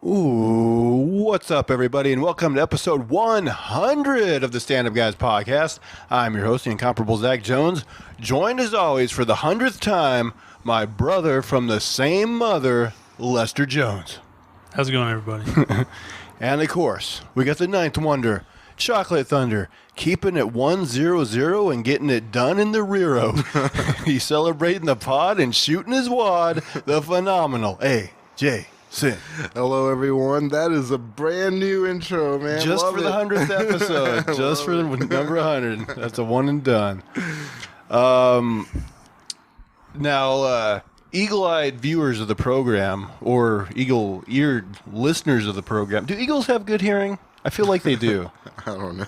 Ooh, what's up, everybody, and welcome to episode 100 of the Stand Up Guys podcast. I'm your host, the incomparable Zach Jones, joined as always for the 100th time, my brother from the same mother, Lester Jones. How's it going, everybody? And of course, we got the ninth wonder, Chocolate Thunder, keeping it 1-0-0 and getting it done in the rear. He's celebrating the pod and shooting his wad, the phenomenal AJ. Sin. Hello, everyone. That is a brand new intro, man. Just Love for the 100th episode. Just for number 100. That's a one and done. Now, eagle-eyed viewers of the program, or eagle-eared listeners of the program, do eagles have good hearing? I feel like they do. I don't know.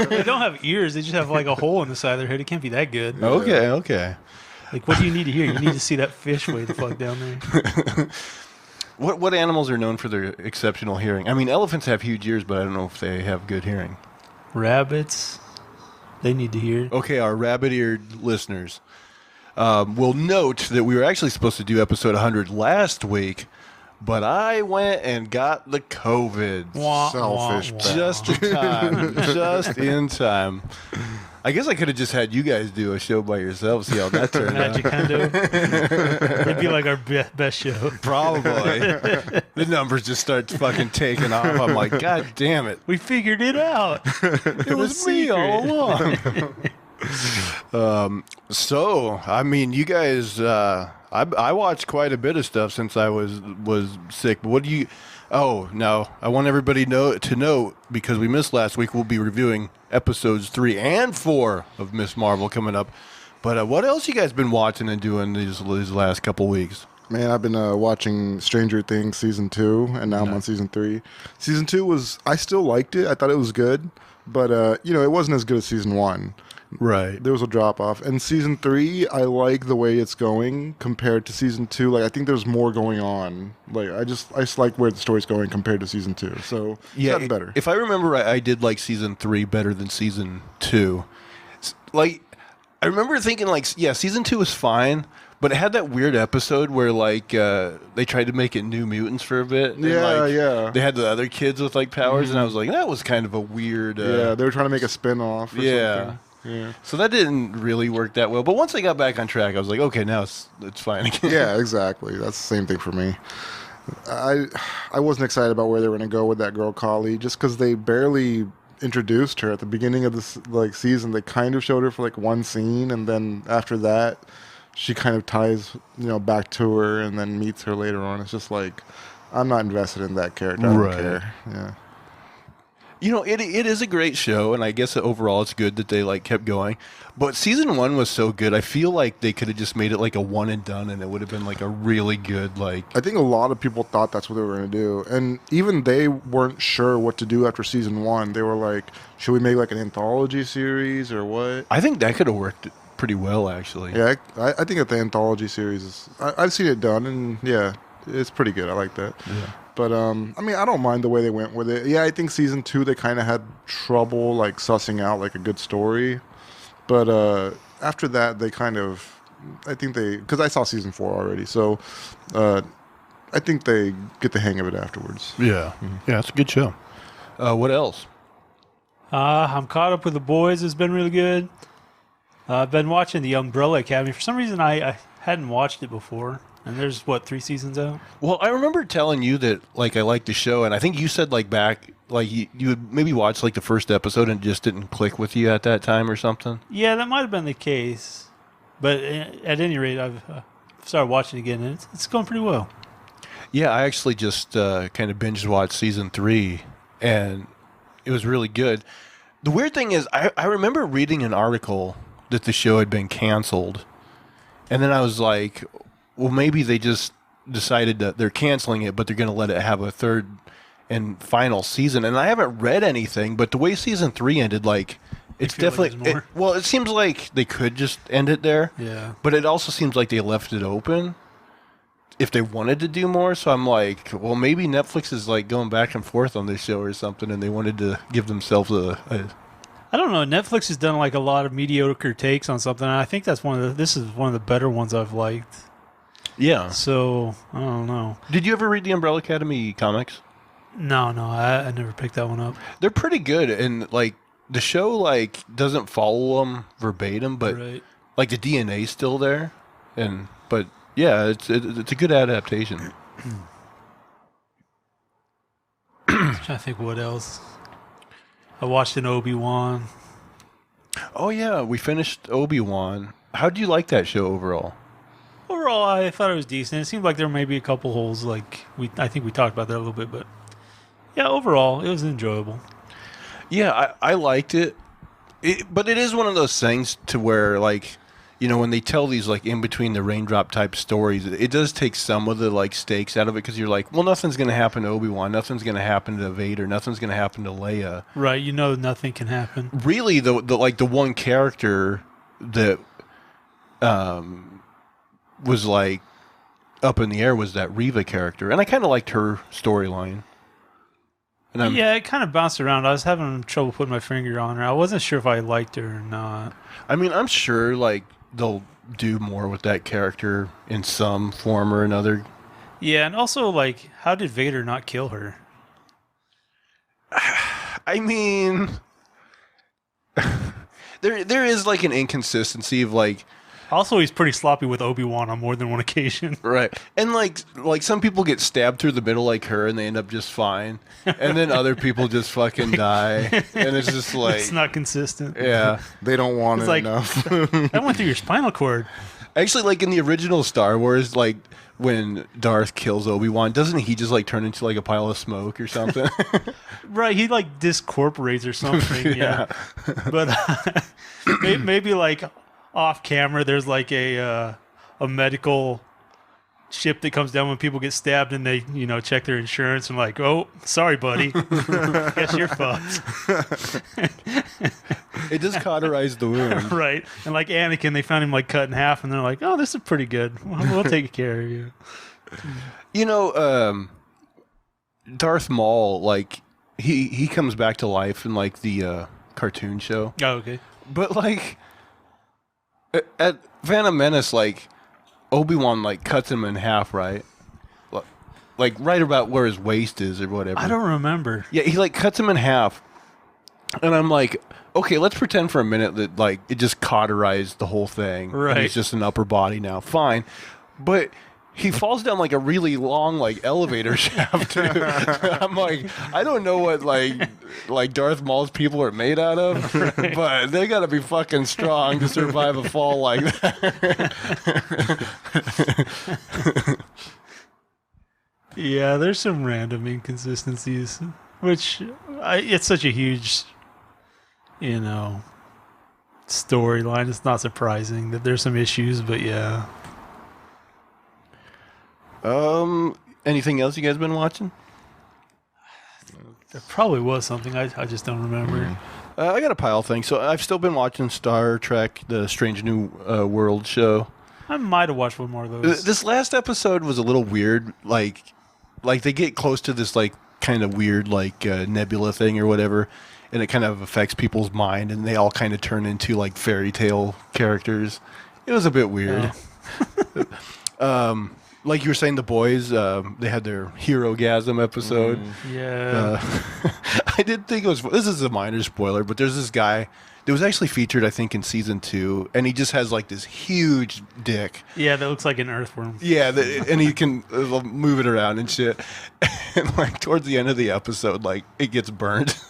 They don't have ears. They just have like a hole in the side of their head. It can't be that good. Okay. Like, what do you need to hear? You need to see that fish way the fuck down there. What animals are known for their exceptional hearing? I mean, elephants have huge ears, but I don't know if they have good hearing. Rabbits, they need to hear. Okay, our rabbit-eared listeners will note that we were actually supposed to do episode 100 last week, but I went and got the COVID. Selfish. Just in time. Just in time. I guess I could have just had you guys do a show by yourselves, see how that turned out. Magic Hundo. It'd be like our best show. Probably. The numbers just start fucking taking off. I'm like, God damn it. We figured it out. It was me all along. So, I mean, you guys, I watched quite a bit of stuff since I was sick. But what do you... Oh, no. I want everybody to know, because we missed last week, we'll be reviewing episodes 3 and 4 of Miss Marvel coming up. But what else you guys been watching and doing these last couple weeks? Man, I've been watching Stranger Things Season 2, and now I'm on Season 3. Season 2 I still liked it. I thought it was good. But, it wasn't as good as Season 1. Right. There was a drop-off. And Season 3, I like the way it's going compared to Season 2. Like, I think there's more going on. Like, I just like where the story's going compared to Season 2. So, it's gotten better. If I remember right, I did like Season 3 better than Season 2. Like, I remember thinking, like, yeah, Season 2 was fine, but it had that weird episode where, like, they tried to make it New Mutants for a bit. And, Yeah. They had the other kids with, like, powers, and I was like, that was kind of a weird... yeah, they were trying to make a spin-off or something. Yeah. So that didn't really work that well. But once I got back on track, I was like, okay, now it's fine again. Yeah, exactly. That's the same thing for me. I wasn't excited about where they were going to go with that girl, Kali, just because they barely introduced her at the beginning of this season. They kind of showed her for like one scene, and then after that, she kind of ties back to her and then meets her later on. It's just like, I'm not invested in that character. I don't care. Yeah. It is a great show, and I guess overall it's good that they like kept going. But season 1 was so good, I feel like they could have just made it like a one and done, and it would have been like a really good like. I think a lot of people thought that's what they were going to do, and even they weren't sure what to do after season 1. They were like, "Should we make like an anthology series or what?" I think that could have worked pretty well, actually. Yeah, I think that the anthology series is. I've seen it done, and yeah, it's pretty good. I like that. Yeah. But, I mean, I don't mind the way they went with it. Yeah, I think Season 2, they kind of had trouble, like, sussing out, like, a good story. But after that, they kind of... I think they... Because I saw Season 4 already, so I think they get the hang of it afterwards. Yeah. Mm-hmm. Yeah, it's a good show. What else? I'm caught up with The Boys. It's been really good. I've been watching The Umbrella Academy. For some reason, I hadn't watched it before. And there's, 3 seasons out? Well, I remember telling you that, like, I liked the show, and I think you said, like, back, like, you would maybe watch, like, the first episode and it just didn't click with you at that time or something? Yeah, that might have been the case. But at any rate, I've started watching again, and it's going pretty well. Yeah, I actually just kind of binge-watched season 3, and it was really good. The weird thing is, I remember reading an article that the show had been canceled, and then I was like... Well, maybe they just decided that they're canceling it, but they're going to let it have a third and final season. And I haven't read anything, but the way season 3 ended, like, it's definitely... it seems like they could just end it there. Yeah. But it also seems like they left it open if they wanted to do more. So I'm like, well, maybe Netflix is, like, going back and forth on this show or something, and they wanted to give themselves a I don't know. Netflix has done, like, a lot of mediocre takes on something, and I think this is one of the better ones I've liked. Yeah. So I don't know. Did you ever read the Umbrella Academy comics? No, I never picked that one up. They're pretty good, and like the show like doesn't follow them verbatim, but Right. like the DNA's still there, but yeah, it's a good adaptation. I'm trying to think what else. I watched an Obi Wan. Oh yeah, we finished Obi Wan. How do you like that show overall? Overall, I thought it was decent. It seemed like there may be a couple holes. I think we talked about that a little bit, but yeah, overall, it was enjoyable. Yeah, I liked it. But it is one of those things to where, like, you know, when they tell these, like, in between the raindrop type stories, it does take some of the, like, stakes out of it because you're like, well, nothing's going to happen to Obi-Wan. Nothing's going to happen to Vader. Nothing's going to happen to Leia. Right, you know nothing can happen. Really, the one character that was, like, up in the air was that Reva character. And I kind of liked her storyline. And Yeah, it kind of bounced around. I was having trouble putting my finger on her. I wasn't sure if I liked her or not. I mean, I'm sure, like, they'll do more with that character in some form or another. Yeah, and also, like, how did Vader not kill her? I mean, there is, like, an inconsistency of, like... Also, he's pretty sloppy with Obi-Wan on more than one occasion. Right. And, like some people get stabbed through the middle like her and they end up just fine. And then other people just fucking die. And it's just like... It's not consistent. Yeah. They don't want It's it like- enough. That went through your spinal cord. Actually, like, in the original Star Wars, like, when Darth kills Obi-Wan, doesn't he just, like, turn into, like, a pile of smoke or something? Right, he, like, discorporates or something. Yeah. But maybe, like, off camera, there's, like, a medical ship that comes down when people get stabbed and they, you know, check their insurance and like, oh, sorry, buddy. Guess you're fucked. It does cauterize the wound. Right. And like Anakin, they found him like cut in half and they're like, oh, this is pretty good. We'll take care of you. You know, Darth Maul, like, he comes back to life in, like, the cartoon show. Oh, okay. But, like, at Phantom Menace, like, Obi-Wan, like, cuts him in half, right? Like, right about where his waist is or whatever. I don't remember. Yeah, he, like, cuts him in half. And I'm like, okay, let's pretend for a minute that, like, it just cauterized the whole thing. Right. And it's just an upper body now. Fine. But he falls down, like, a really long, like, elevator shaft, too. I'm like, I don't know what, like Darth Maul's people are made out of, Right. but they got to be fucking strong to survive a fall like that. Yeah, there's some random inconsistencies, which it's such a huge, you know, storyline. It's not surprising that there's some issues, but yeah. Anything else you guys been watching? There probably was something. I just don't remember. I got a pile of things. So I've still been watching Star Trek, the Strange New World show. I might have watched one more of those. This last episode was a little weird. Like they get close to this, like, kind of weird, like, nebula thing or whatever, and it kind of affects people's mind, and they all kind of turn into, like, fairy tale characters. It was a bit weird. Like you were saying, the boys, they had their hero-gasm episode. Yeah. I did think it was... This is a minor spoiler, but there's this guy that was actually featured, I think, in season 2, and he just has, like, this huge dick. Yeah, that looks like an earthworm. Yeah, and he can move it around and shit. And, like, towards the end of the episode, like, it gets burnt.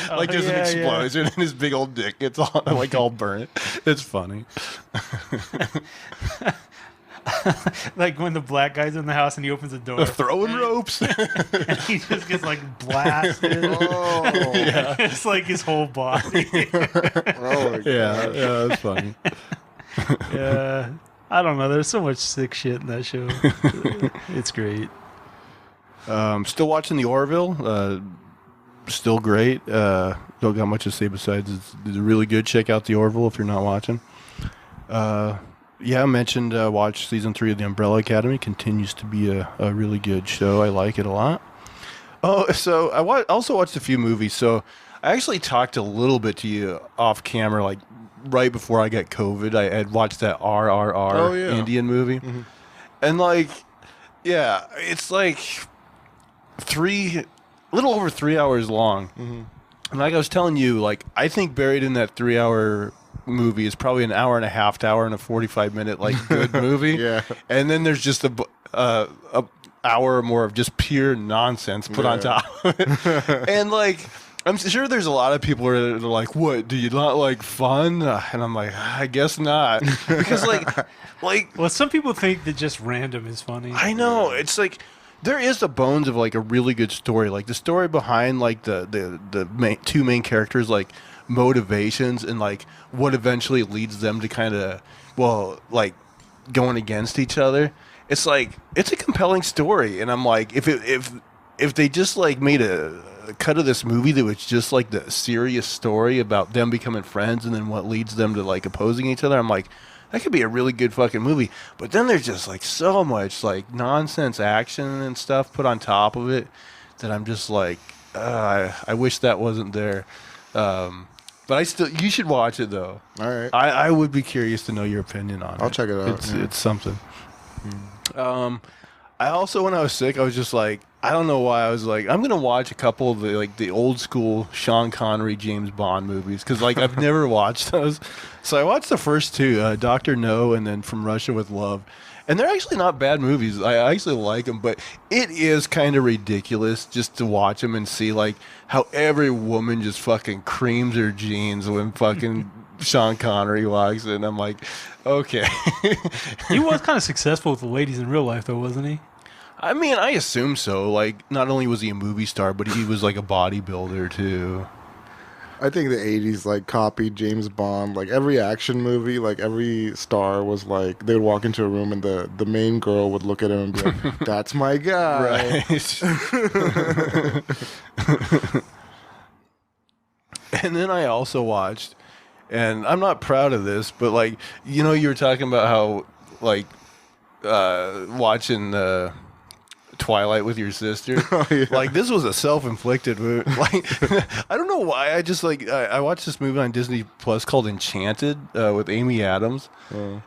Like, there's an explosion, and his big old dick gets all, like, all burnt. It's funny. Like when the black guy's in the house and he opens the door. Throwing ropes. And he just gets like blasted. Oh, Yeah. It's like his whole body. oh Yeah, that's funny. Yeah. I don't know. There's so much sick shit in that show. It's great. Still watching the Orville. Still great. Don't got much to say besides it's really good. Check out the Orville if you're not watching. Yeah, I mentioned watch season 3 of the Umbrella Academy. Continues to be a really good show. I like it a lot. Oh, so I also watched a few movies. So I actually talked a little bit to you off camera, like right before I got COVID. I had watched that RRR Oh, yeah. Indian movie. And like, yeah, it's like a little over 3 hours long. Mm-hmm. And like I was telling you, like I think buried in that 3 hour movie is probably an hour and a half to hour and a 45-minute like good movie. Yeah. And then there's just a hour or more of just pure nonsense put on top of it. And like, I'm sure there's a lot of people who are like, "What? Do you not like fun?" And I'm like, I guess not, because like, Well, some people think that just random is funny. I know it's like there is the bones of like a really good story, like the story behind like the two main characters, like motivations and like what eventually leads them to kind of like going against each other. It's like it's a compelling story, and I'm like, if they just like made a cut of this movie that was just like the serious story about them becoming friends and then what leads them to like opposing each other, I'm like, that could be a really good fucking movie. But then there's just like so much like nonsense action and stuff put on top of it that I'm just like, I wish that wasn't there. But you should watch it though. All right. I would be curious to know your opinion on it. I'll check it out. It's something. I also, when I was sick, I was just like, I don't know why, I was like, I'm gonna watch a couple of the old school Sean Connery James Bond movies, because like I've never watched those. So I watched the first two, Doctor No and then From Russia with Love, and they're actually not bad movies. I actually like them, but it is kind of ridiculous just to watch them and see like how every woman just fucking creams her jeans when fucking Sean Connery walks in. I'm like, okay. He was kind of successful with the ladies in real life, though, wasn't he? I mean, I assume so. Like, not only was he a movie star, but he was like a bodybuilder too. I think the 80s like copied James Bond. Like every action movie, like every star was like, they would walk into a room and the main girl would look at him and be like, that's my guy. Right. And then I also watched, and I'm not proud of this, but like, you were talking about how like watching Twilight with your sister. Oh, yeah. Like, this was a self-inflicted movie. Like, I don't know why. I just like I watched this movie on Disney Plus called Enchanted with Amy Adams,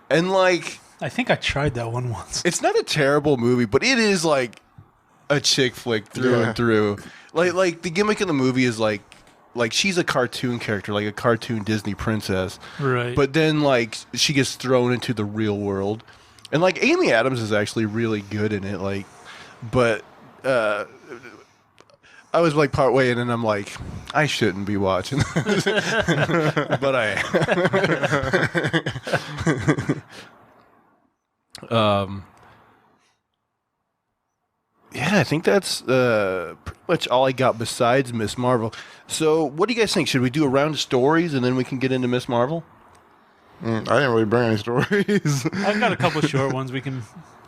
and like, I think I tried that one once. it's not a terrible movie, but it is like a chick flick through and through. Like the gimmick of the movie is like she's a cartoon character, like a cartoon Disney princess, Right. but then like she gets thrown into the real world, and like Amy Adams is actually really good in it. Like, but I was like part way in, and I'm like, I shouldn't be watching this. But I yeah, I think that's pretty much all I got besides Miss Marvel. So what do you guys think? Should we do a round of stories and then we can get into Miss Marvel? I didn't really bring any stories. I've got a couple short ones we can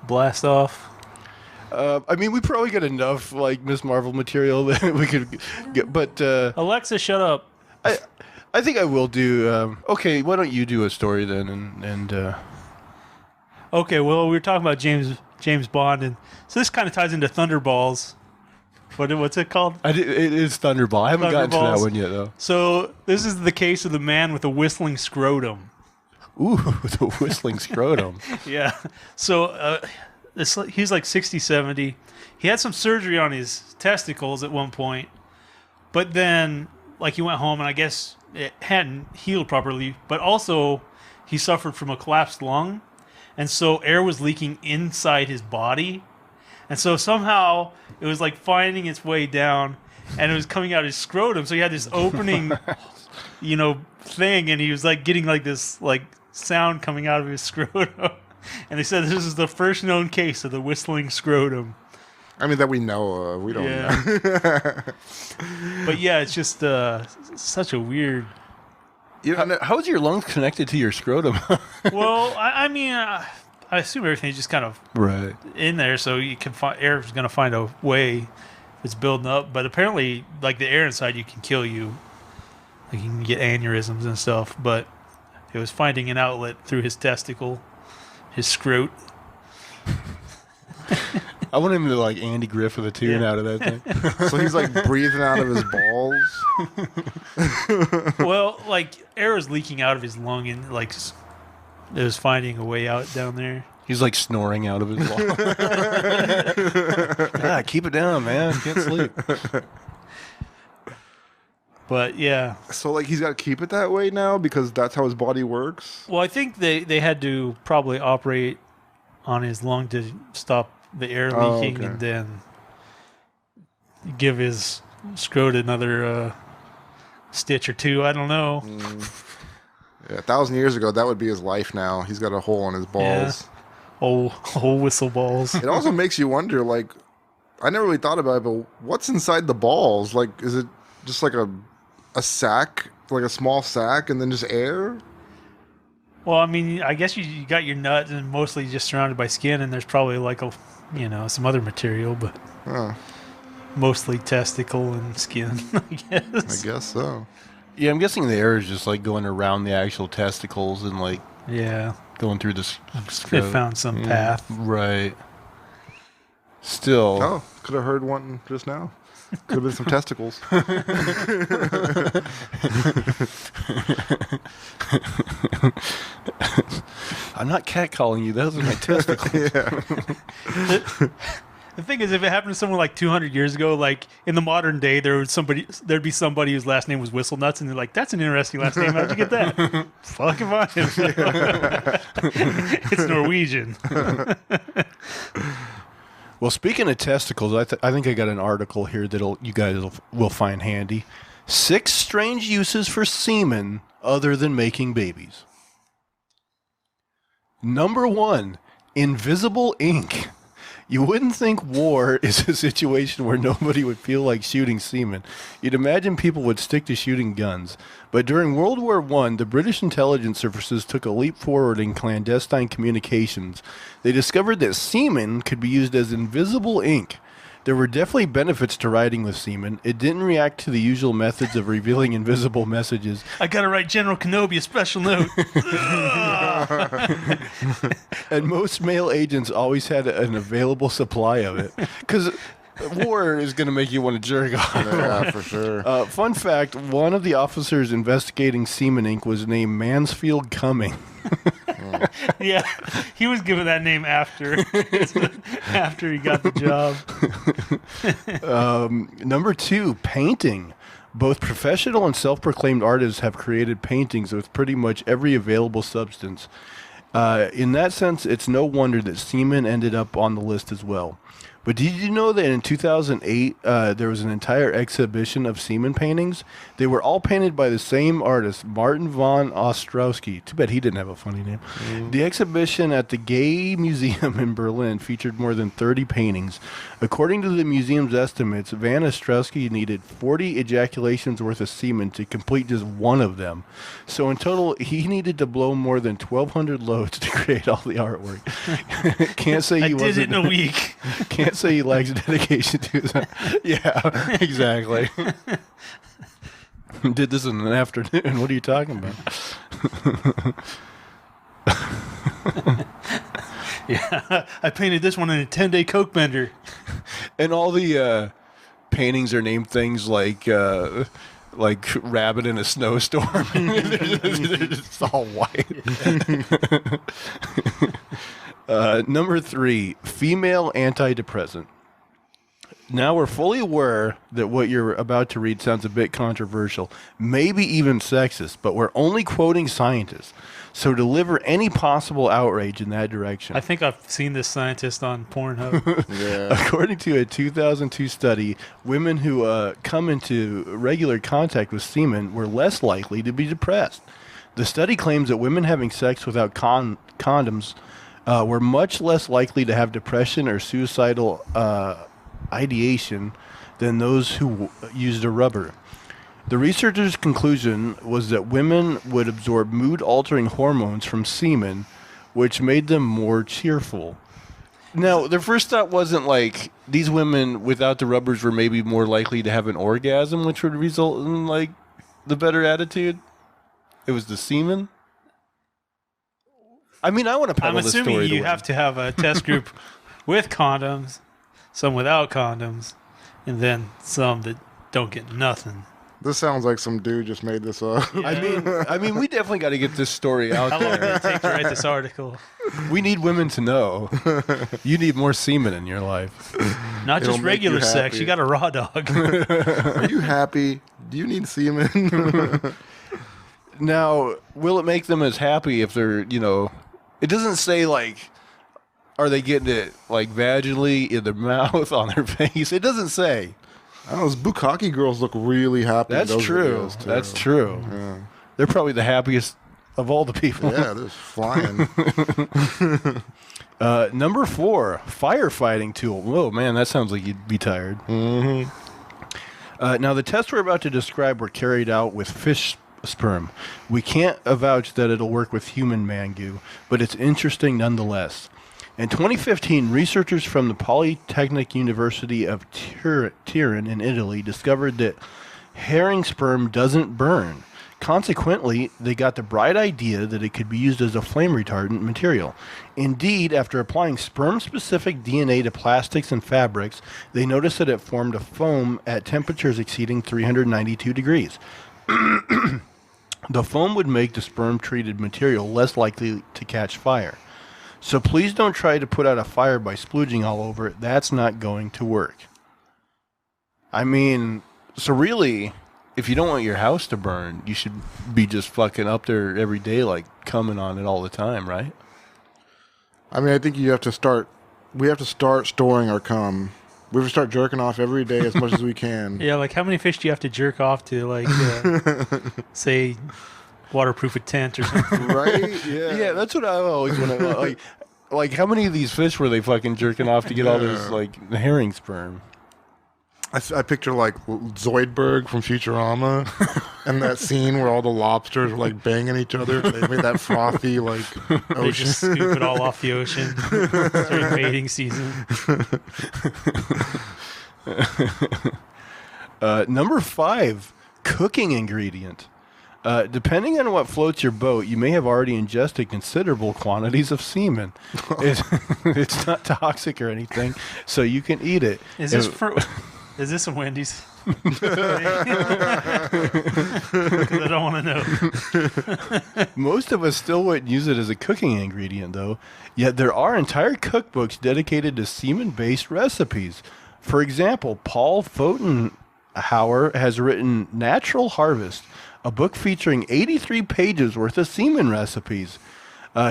blast off. I mean, we probably got enough like Miss Marvel material that we could get, but Alexa, shut up. I think I will do. Okay, why don't you do a story then? And Okay, well, we were talking about James Bond, and so this kind of ties into Thunderballs. What's it called? it is Thunderball. I haven't gotten to that Thunderballs. one yet though. So this is the case of the man with the whistling scrotum. Ooh, the whistling scrotum. Yeah. So he's like 60, 70. He had some surgery on his testicles at one point, but then like he went home and I guess it hadn't healed properly, but also he suffered from a collapsed lung, and so air was leaking inside his body, and so somehow it was like finding its way down and it was coming out his scrotum, so he had this opening thing, and he was like getting like this like sound coming out of his scrotum. And they said this is the first known case of the whistling scrotum. I mean, that we know of. We don't know. But yeah, it's just such a weird. How is your lungs connected to your scrotum? Well, I mean, I assume everything's just kind of Right. in there, so you can find air's going to find a way. It's building up, but apparently, like the air inside you can kill you. Like you can get aneurysms and stuff, but it was finding an outlet through his testicle, his scrot. I want him to like Andy Griffith a tune out of that thing. So he's like breathing out of his balls. Well, like air was leaking out of his lung, and like it was finding a way out down there. He's like snoring out of his wall. Ah, keep it down, man. Can't sleep. But yeah. So like he's got to keep it that way now because that's how his body works. Well, I think they had to probably operate on his lung to stop the air leaking, okay. and then give his scrot another stitch or two. I don't know. Yeah, 1,000 years ago, that would be his life now. He's got a hole in his balls. Oh, whistle balls. It also makes you wonder, like, I never really thought about it, but what's inside the balls? Like, is it just like a sack, like a small sack, and then just air? Well, I mean, I guess you got your nut and mostly just surrounded by skin, and there's probably like some other material, but mostly testicle and skin, I guess. I guess so. Yeah, I'm guessing the air is just like going around the actual testicles and like going through this. It found some path. Right. Still. Oh, could have heard one just now. Could have been some testicles. I'm not catcalling you. Those are my testicles. The thing is, if it happened to someone like 200 years ago, like in the modern day, there'd be somebody whose last name was Whistle Nuts, and they're like, "That's an interesting last name. How'd you get that?" Fuck if I know. It's Norwegian. Well, speaking of testicles, I think I got an article here that you guys will find handy. 6 strange uses for semen other than making babies. Number 1, invisible ink. You wouldn't think war is a situation where nobody would feel like shooting semen. You'd imagine people would stick to shooting guns. But during World War I, the British intelligence services took a leap forward in clandestine communications. They discovered that semen could be used as invisible ink. There were definitely benefits to writing with semen. It didn't react to the usual methods of revealing invisible messages. I gotta write General Kenobi a special note. And most male agents always had an available supply of it. Because war is going to make you want to jerk off. Yeah, for sure. Fun fact, one of the officers investigating semen ink was named Mansfield Cumming. Yeah, he was given that name after he got the job. Number 2, painting. Both professional and self-proclaimed artists have created paintings with pretty much every available substance. In that sense, it's no wonder that semen ended up on the list as well. But did you know that in 2008, there was an entire exhibition of semen paintings? They were all painted by the same artist, Martin von Ostrowski. Too bad he didn't have a funny name. The exhibition at the Gay Museum in Berlin featured more than 30 paintings. According to the museum's estimates, Van Ostrowski needed 40 ejaculations worth of semen to complete just one of them. So in total, he needed to blow more than 1,200 loads to create all the artwork. Can't say he wasn't. I did it in a week. Can't say he lacks dedication to his. Yeah, exactly. Did this in an afternoon. What are you talking about? Yeah, I painted this one in a 10-day Coke bender. And all the paintings are named things like rabbit in a snowstorm. They're just all white. Number 3, female antidepressant. Now we're fully aware that what you're about to read sounds a bit controversial, maybe even sexist, but we're only quoting scientists. So deliver any possible outrage in that direction. I think I've seen this scientist on Pornhub. Yeah. According to a 2002 study, women who come into regular contact with semen were less likely to be depressed. The study claims that women having sex without condoms were much less likely to have depression or suicidal ideation than those who used a rubber. The researchers' conclusion was that women would absorb mood-altering hormones from semen, which made them more cheerful. Now, their first thought wasn't like these women without the rubbers were maybe more likely to have an orgasm, which would result in like the better attitude. It was the semen. I mean, I want to peddle this story. I'm assuming you have to have a test group with condoms, some without condoms, and then some that don't get nothing. This sounds like some dude just made this up. Yeah. I mean, we definitely got to get this story out How long did there. it take to write this article? We need women to know. You need more semen in your life. Not It'll just make you regular sex. happy. You got a raw dog. Are you happy? Do you need semen? Now, will it make them as happy if they're, it doesn't say like, are they getting it like vaginally in their mouth, on their face? It doesn't say. I don't know, those bukkake girls look really happy. in That's those true. videos, too. That's true. Yeah. They're probably the happiest of all the people. Yeah, they're just flying. Number 4, firefighting tool. Whoa, man, that sounds like you'd be tired. Mm-hmm. Now, the tests we're about to describe were carried out with fish sperm. We can't avouch that it'll work with human man-goo, but it's interesting nonetheless. In 2015, researchers from the Polytechnic University of Turin in Italy discovered that herring sperm doesn't burn. Consequently, they got the bright idea that it could be used as a flame retardant material. Indeed, after applying sperm-specific DNA to plastics and fabrics, they noticed that it formed a foam at temperatures exceeding 392 degrees. The foam would make the sperm-treated material less likely to catch fire. So please don't try to put out a fire by splooging all over it. That's not going to work. I mean, so really, if you don't want your house to burn, you should be just fucking up there every day, like coming on it all the time, right? I mean, I think we have to start storing our cum. We have to start jerking off every day as much as we can. Yeah, like how many fish do you have to jerk off to, like, say, waterproof a tent or something? Right? Yeah, that's what I always want to like. How many of these fish were they fucking jerking off to get all this like herring sperm? I picture like Zoidberg from Futurama and that scene where all the lobsters were like banging each other. They made that frothy like They just ocean. scoop it all off the ocean during mating season. Number 5, cooking ingredient. Depending on what floats your boat, you may have already ingested considerable quantities of semen. It's not toxic or anything, so you can eat it. Is this a Wendy's? 'Cause I don't want to know. Most of us still wouldn't use it as a cooking ingredient, though. Yet there are entire cookbooks dedicated to semen-based recipes. For example, Paul Fotenhauer has written Natural Harvest, a book featuring 83 pages worth of semen recipes.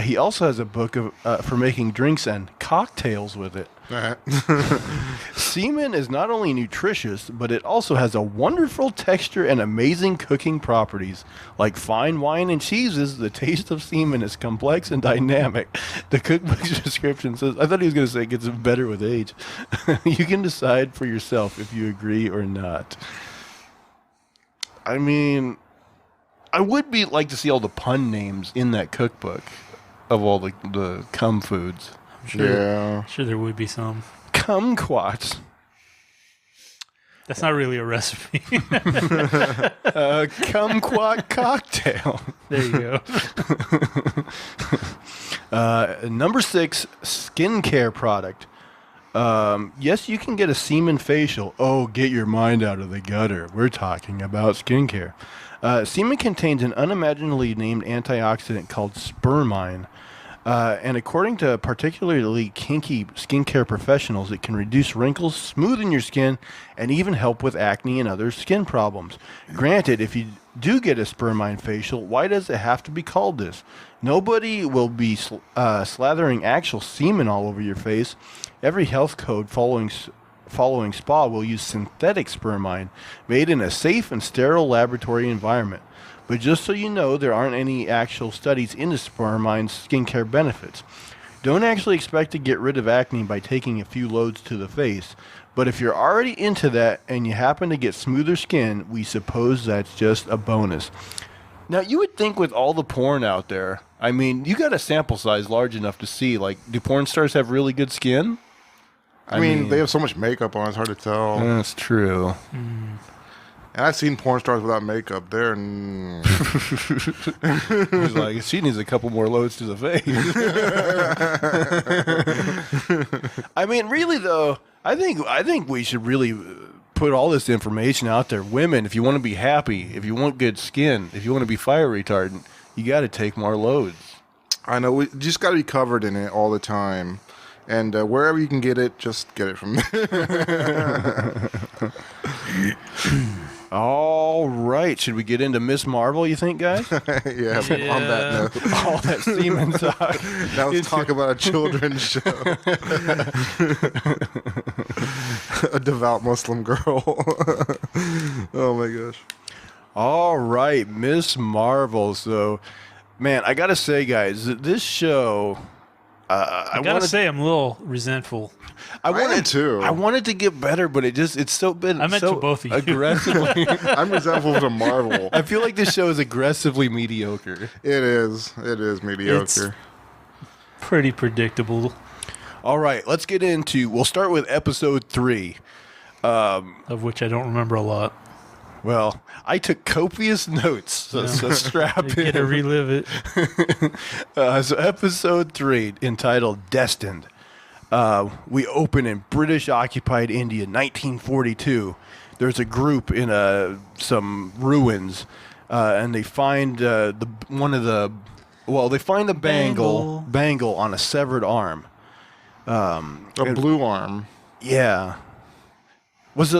He also has a book for making drinks and cocktails with it. Semen is not only nutritious, but it also has a wonderful texture and amazing cooking properties. Like fine wine and cheeses, the taste of semen is complex and dynamic. The cookbook's description says, I thought he was going to say it gets better with age. You can decide for yourself if you agree or not. I mean, I would like to see all the pun names in that cookbook of all the cum foods. Yeah. Sure, there would be some. Kumquats. That's not really a recipe. Kumquat cocktail. There you go. Number 6, skincare product. Yes, you can get a semen facial. Oh, get your mind out of the gutter. We're talking about skincare. Semen contains an unimaginably named antioxidant called spermine. And according to particularly kinky skincare professionals, it can reduce wrinkles, smoothen your skin, and even help with acne and other skin problems. Granted, if you do get a spermine facial, why does it have to be called this? Nobody will be slathering actual semen all over your face. Every health code following spa will use synthetic spermine made in a safe and sterile laboratory environment. But just so you know, there aren't any actual studies into spermine's skincare benefits. Don't actually expect to get rid of acne by taking a few loads to the face. But if you're already into that and you happen to get smoother skin, we suppose that's just a bonus. Now, you would think with all the porn out there, I mean, you got a sample size large enough to see, like, do porn stars have really good skin? I mean, they have so much makeup on, it's hard to tell. That's true. And I've seen porn stars without makeup. They're He's like, she needs a couple more loads to the face. I mean, really though, I think we should really put all this information out there. Women, if you want to be happy, if you want good skin, if you want to be fire retardant, you got to take more loads. I know. We just got to be covered in it all the time. And wherever you can get it, just get it from there. All right. Should we get into Miss Marvel, you think, guys? Yeah, on that note. All that semen talk. Now let's talk about a children's show. A devout Muslim girl. Oh, my gosh. All right. Miss Marvel. So, man, I got to say, guys, this show... I gotta say, I'm a little resentful. I am too. I wanted to get better, but it's so been I meant so to both of you. aggressively. I'm resentful to Marvel. I feel like this show is aggressively mediocre. It is. It is mediocre. It's pretty predictable. All right, let's get into. We'll start with episode 3. Of which I don't remember a lot. Well, I took copious notes, so strap You get to in. relive it. So episode 3, entitled Destined. We open in British-occupied India, 1942. There's a group in some ruins, and they find they find the bangle on a severed arm. A blue arm. Yeah. Was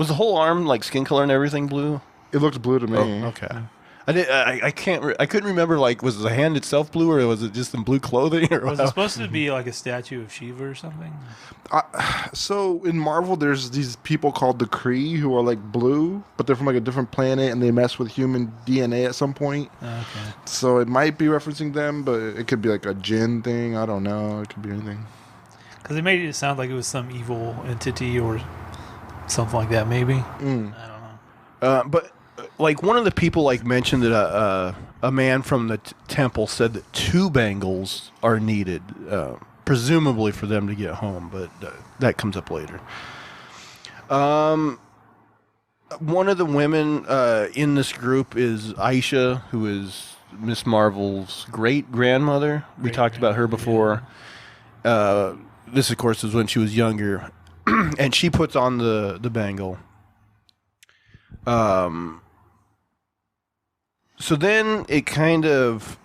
the whole arm like skin color and everything blue? It looked blue to me. Oh, okay. I couldn't remember, like, was the hand itself blue, or was it just in blue clothing? Or Was it supposed to be like a statue of Shiva or something? So in Marvel, there's these people called the Kree who are like blue, but they're from like a different planet, and they mess with human DNA at some point. Okay. So it might be referencing them, but it could be like a Jinn thing. I don't know. It could be anything. Because it made it sound like it was some evil entity or something like that, maybe. I don't know. But like one of the people like mentioned that a man from the temple said that 2 bangles are needed, presumably for them to get home, but that comes up later. One of the women in this group is Aisha, who is Miss Marvel's great-grandmother. We talked about her before. This, of course, is when she was younger. And she puts on the bangle. So then it kind of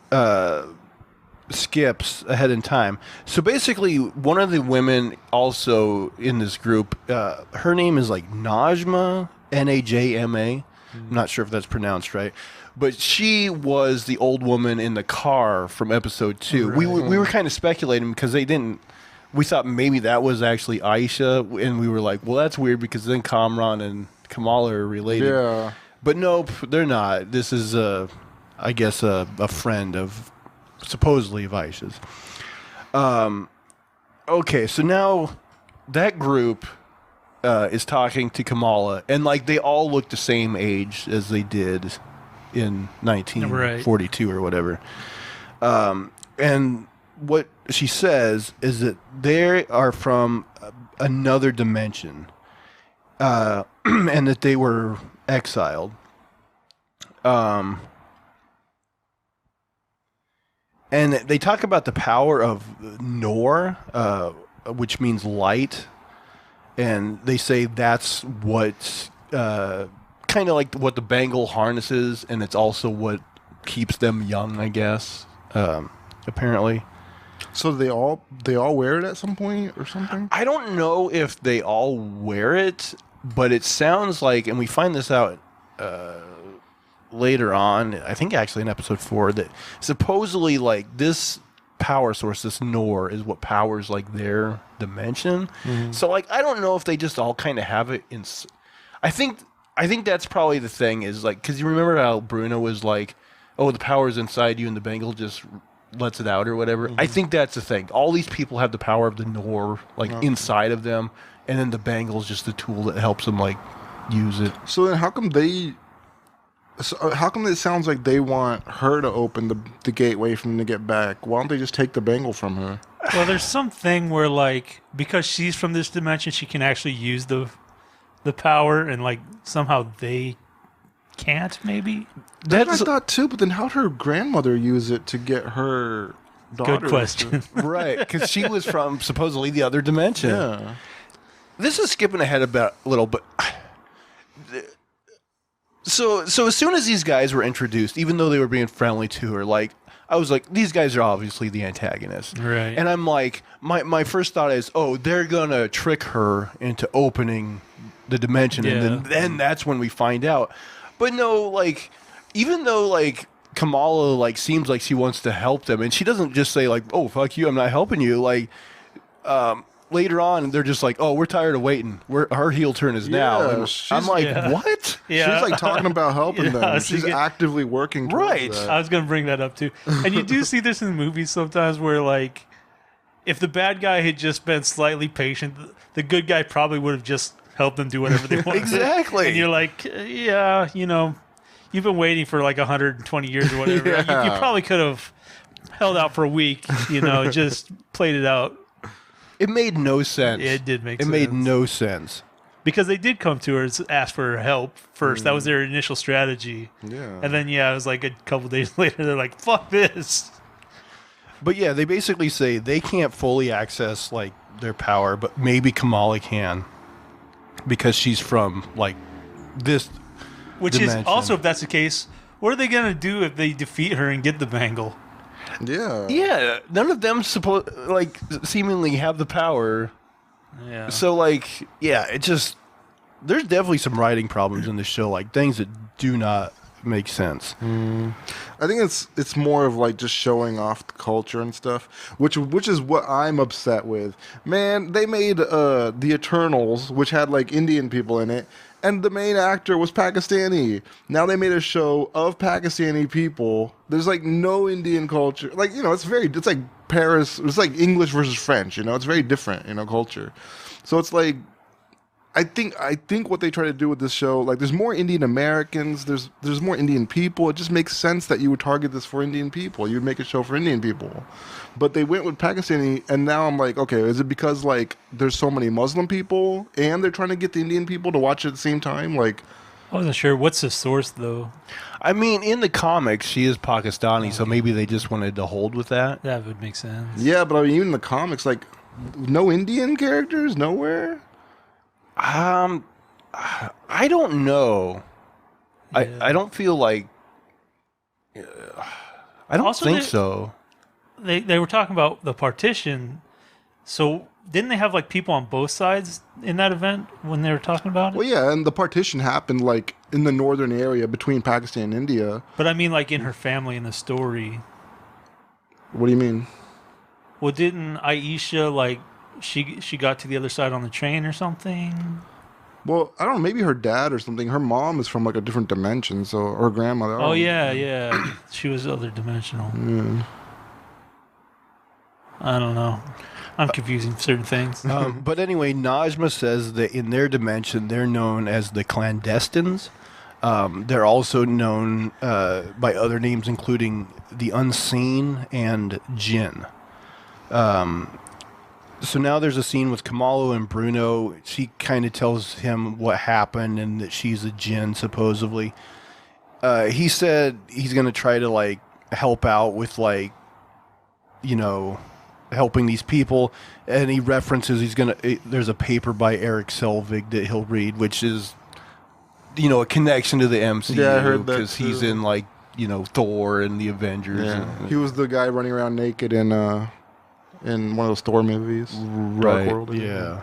skips ahead in time. So basically, one of the women also in this group, her name is like Najma, Najma. I'm not sure if that's pronounced right. But she was the old woman in the car from episode 2. Right. We were kind of speculating because they didn't... We thought maybe that was actually Aisha, and we were like, well, that's weird because then Kamran and Kamala are related. Yeah. But nope, they're not. This is, I guess, a friend of, supposedly, of Aisha's. Okay, so now that group is talking to Kamala, and like they all look the same age as they did in 1942 or whatever. And what she says is that they are from another dimension, and that they were exiled. And they talk about the power of Nor, which means light, and they say that's what kind of like what the bangle harnesses, and it's also what keeps them young, I guess. Apparently. So they all wear it at some point or something? I don't know if they all wear it, but it sounds like, and we find this out later on, I think actually in episode 4, that supposedly like this power source, this Nor, is what powers like their dimension. Mm-hmm. So like I don't know if they just all kind of have it in. I think that's probably the thing, is like, because you remember how Bruno was like, oh, the power's inside you and the bangle just lets it out or whatever. Mm-hmm. I think that's the thing. All these people have the power of the Nor like inside of them, and then the bangle is just the tool that helps them like use it. So then how come it sounds like they want her to open the gateway for them to get back? Why don't they just take the bangle from her? Well, there's something where like, because she's from this dimension, she can actually use the power, and like somehow they can't, maybe? That's I thought too, but then how'd her grandmother use it to get her daughter? Good question. Right, because she was from supposedly the other dimension. Yeah. this is skipping ahead a little, but so as soon as these guys were introduced, even though they were being friendly to her, like I was like, these guys are obviously the antagonists, Right. And I'm like, my first thought is, oh, they're gonna trick her into opening the dimension, and then that's when we find out. But no, like, even though like Kamala like seems like she wants to help them, and she doesn't just say like, oh fuck you, I'm not helping you, like. Later on, they're just like, "Oh, we're tired of waiting. Our heel turn is now." And I'm like, "What?" Yeah. She's like talking about helping them. so She's actively working towards Right. that. I was going to bring that up too. And you do see this in movies sometimes where, like, if the bad guy had just been slightly patient, the good guy probably would have just helped them do whatever they wanted. Exactly. And you're like, yeah, you know, you've been waiting for like 120 years or whatever. Yeah. You probably could have held out for a week, you know, just played it out. It made no sense. It did make sense. It made no sense. Because they did come to her and ask for her help first. That was their initial strategy. Yeah. And then, yeah, it was like a couple days later, they're like, fuck this. But yeah, they basically say they can't fully access like their power, but maybe Kamala can because she's from like this Which dimension. is also, if that's the case, what are they going to do if they defeat her and get the bangle? Yeah. Yeah, none of them like seemingly have the power. Yeah. So like, yeah, it just there's definitely some writing problems in the show, like things that do not make sense. I think it's more of like just showing off the culture and stuff, which is what I'm upset with. Man, they made the Eternals, which had like Indian people in it, and the main actor was Pakistani. Now they made a show of Pakistani people. There's like no Indian culture. Like, you know, it's like Paris, it's like English versus French, you know, it's very different, you know, culture. So it's like I think what they try to do with this show, like there's more Indian Americans, there's more Indian people. It just makes sense that you would target this for Indian people. You would make a show for Indian people. But they went with Pakistani, and now I'm like, okay, is it because like there's so many Muslim people and they're trying to get the Indian people to watch it at the same time? Like, I wasn't sure. What's the source, though? I mean, in the comics, she is Pakistani, so maybe they just wanted to hold with that. That would make sense. yeah, but I mean, even in the comics, like no Indian characters, nowhere. I don't know. Yeah. I don't feel like. I don't Also, think they- so. They were talking about the partition. So didn't they have like people on both sides in that event when they were talking about it? Well, yeah, and the partition happened like in the northern area between Pakistan and India. But I mean, like in her family in the story. What do you mean? Well, didn't Aisha like she got to the other side on the train or something? Well, I don't know, maybe her dad or something. Her mom is from like a different dimension, so or her grandmother. Oh yeah. She was other dimensional. I don't know. I'm confusing certain things. But anyway, Najma says that in their dimension, they're known as the clandestines. They're also known by other names, including the unseen and Jinn. So now there's a scene with Kamala and Bruno. She kind of tells him what happened and that she's a Jinn, supposedly. He said he's going to try to, like, help out with, like, you know, helping these people. And he references there's a paper by Eric Selvig that he'll read, which is, you know, a connection to the MCU. Yeah, I heard that because he's too. in, like, you know, Thor and the Avengers. Yeah. He was the guy running around naked in one of those Thor movies. Dark World, I think. Yeah.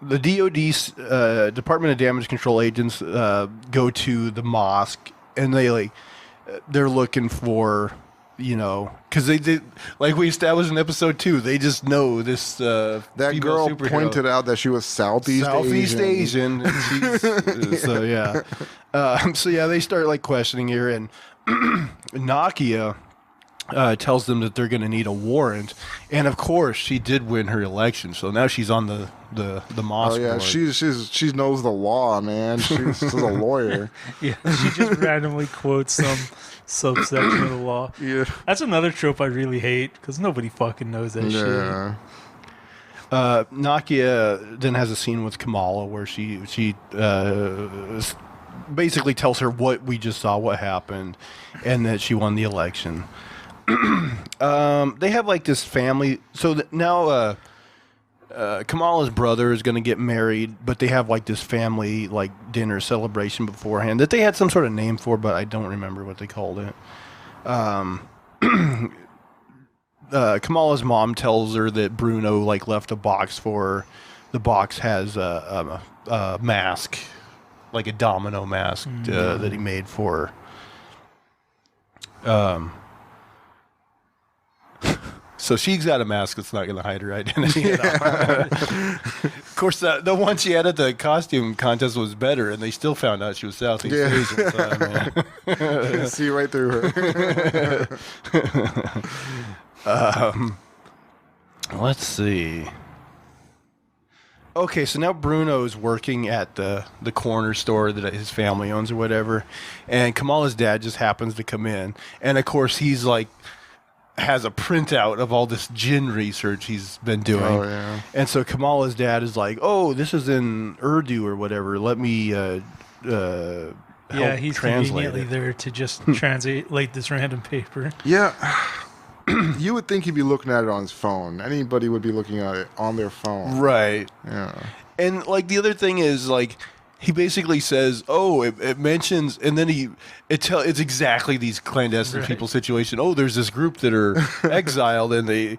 The DoD Department of Damage Control agents go to the mosque, and they're looking for, you know, because they did, like we established in episode 2, they just know this. That female girl superhero. pointed out that she was Southeast Asian. And so yeah. So yeah, they start like questioning her, and Nakia tells them that they're going to need a warrant, and of course she did win her election, so now she's on the mosque Oh yeah, board. she knows the law, man. She's a lawyer. Yeah, she just randomly quotes some subsection of the law. Yeah. That's another trope I really hate because nobody fucking knows that shit. Yeah. Nakia then has a scene with Kamala where she basically tells her what we just saw, what happened, and that she won the election. They have like this family. So now Kamala's brother is going to get married, but they have like this family like dinner celebration beforehand that they had some sort of name for, but I don't remember what they called it. Kamala's mom tells her that Bruno like left a box for her. The box has a mask, like a domino mask that he made for her. So she's got a mask that's not going to hide her identity at all. Of course, the one she had at the costume contest was better, and they still found out she was Southeast Asian. So, I mean. See right through her. Let's see. Okay, so now Bruno's working at the corner store that his family owns or whatever, and Kamala's dad just happens to come in, and of course he's like has a printout of all this jinn research he's been doing. Oh, yeah. And so Kamala's dad is like, "Oh, this is in Urdu or whatever. Let me help he's translate conveniently it." there to just translate this random paper. Yeah. You would think he'd be looking at it on his phone. Anybody would be looking at it on their phone. Right. Yeah. And like the other thing is like he basically says, "Oh, it mentions," and then it's exactly these clandestine people situation. Oh, there's this group that are exiled, and he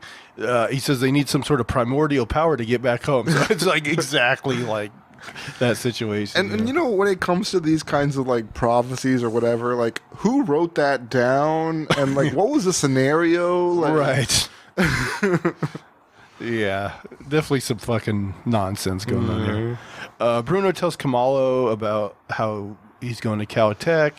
says they need some sort of primordial power to get back home. So it's like exactly like that situation. And you know, when it comes to these kinds of like prophecies or whatever, like who wrote that down, and like what was the scenario? Like, right. Yeah, definitely some fucking nonsense going on here. Bruno tells Kamalo about how he's going to Caltech.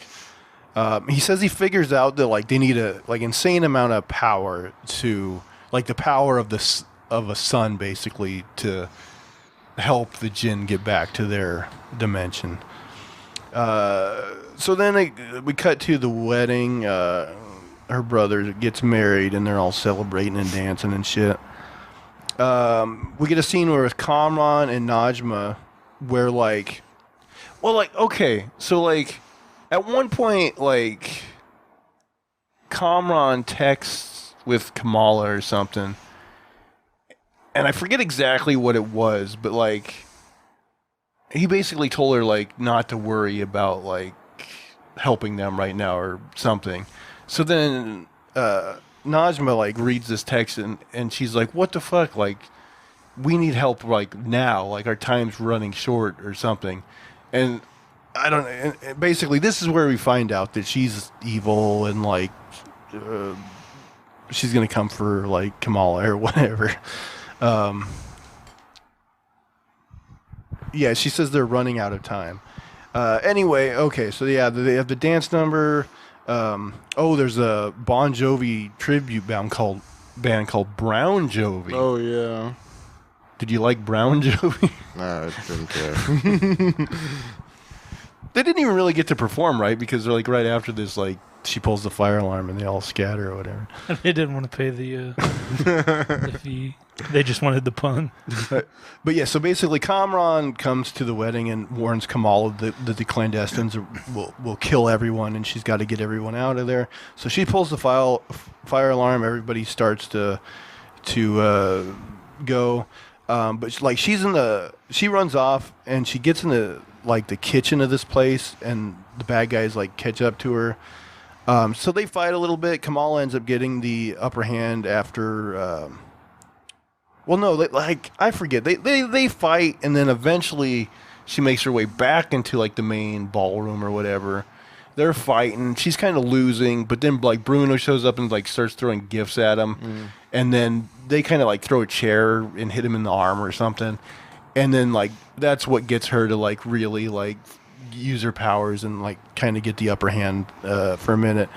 He says he figures out that like they need a like insane amount of power to like the power of a sun basically to help the jinn get back to their dimension. So then we cut to the wedding. Her brother gets married and they're all celebrating and dancing and shit. We get a scene where with Kamran and Najma where okay, so like at one point like Kamran texts with Kamala or something, and I forget exactly what it was, but like he basically told her like not to worry about like helping them right now or something. So then Najma like reads this text and she's like, "What the fuck? Like, we need help like now. Like our time's running short or something." And I don't. And basically, this is where we find out that she's evil and like she's gonna come for like Kamala or whatever. Yeah, she says they're running out of time. Anyway, okay, so yeah, they have the dance number. There's a Bon Jovi tribute band called Brown Jovi. Oh yeah. Did you like Brown Jovi? Nah, I didn't care. They didn't even really get to perform, right? Because they're like right after this, like she pulls the fire alarm and they all scatter or whatever. They didn't want to pay the fee. They just wanted the pun. But yeah, so basically Kamran comes to the wedding and warns Kamala that the clandestines will kill everyone and she's got to get everyone out of there. So she pulls the fire alarm. Everybody starts to go. But like she runs off and she gets in the kitchen of this place and the bad guys like catch up to her. So they fight a little bit. Kamala ends up getting the upper hand after. I forget. They fight, and then eventually she makes her way back into like the main ballroom or whatever. They're fighting. She's kind of losing, but then like Bruno shows up and like starts throwing gifts at him, and then they kind of like throw a chair and hit him in the arm or something, and then like that's what gets her to like really like use her powers and like kind of get the upper hand for a minute.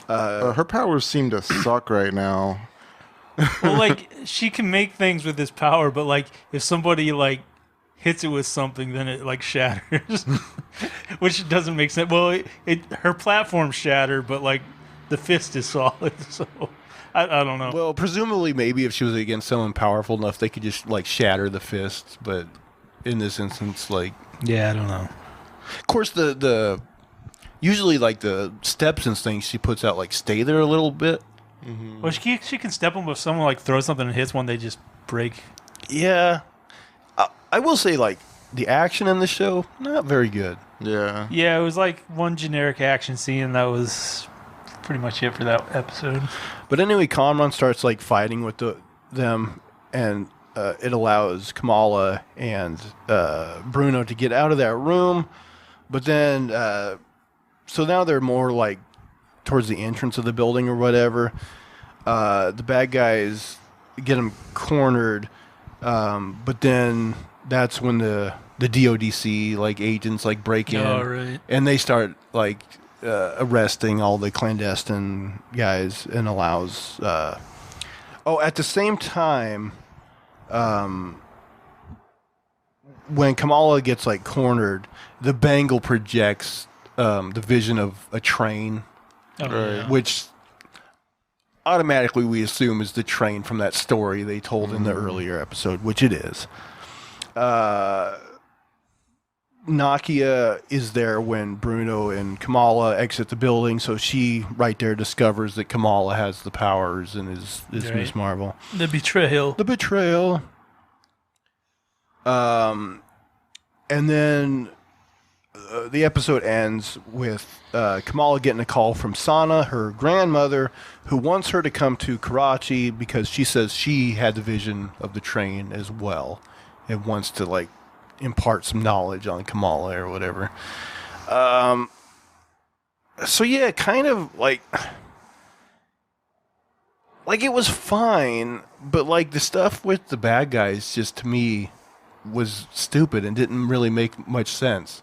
Her powers seem to suck right now. Well, like she can make things with this power, but like if somebody like hits it with something, then it like shatters, which doesn't make sense. Well, her platform shattered, but like the fist is solid, so I don't know. Well, presumably, maybe if she was against someone powerful enough, they could just like shatter the fist. But in this instance, like yeah, I don't know. Of course, the usually like the steps and things she puts out like stay there a little bit. Mm-hmm. Well, she can step them if someone like throws something and hits one, they just break. Yeah, I will say like the action in the show not very good. Yeah. Yeah, it was like one generic action scene. That was pretty much it for that episode. But anyway, Kamran starts like fighting with them, and it allows Kamala and Bruno to get out of that room. But then, so now they're more like towards the entrance of the building or whatever. The bad guys get them cornered, but then that's when the DODC like agents like break in, Right. and they start like arresting all the clandestine guys and allows. At the same time, when Kamala gets like cornered, the bangle projects the vision of a train, which automatically we assume is the train from that story they told in the earlier episode, which it is. Nakia is there when Bruno and Kamala exit the building, so she right there discovers that Kamala has the powers and is Miss Marvel. The betrayal. The betrayal. And then the episode ends with Kamala getting a call from Sana, her grandmother, who wants her to come to Karachi because she says she had the vision of the train as well and wants to like impart some knowledge on Kamala or whatever. So yeah, kind of like it was fine, but like the stuff with the bad guys just to me was stupid and didn't really make much sense.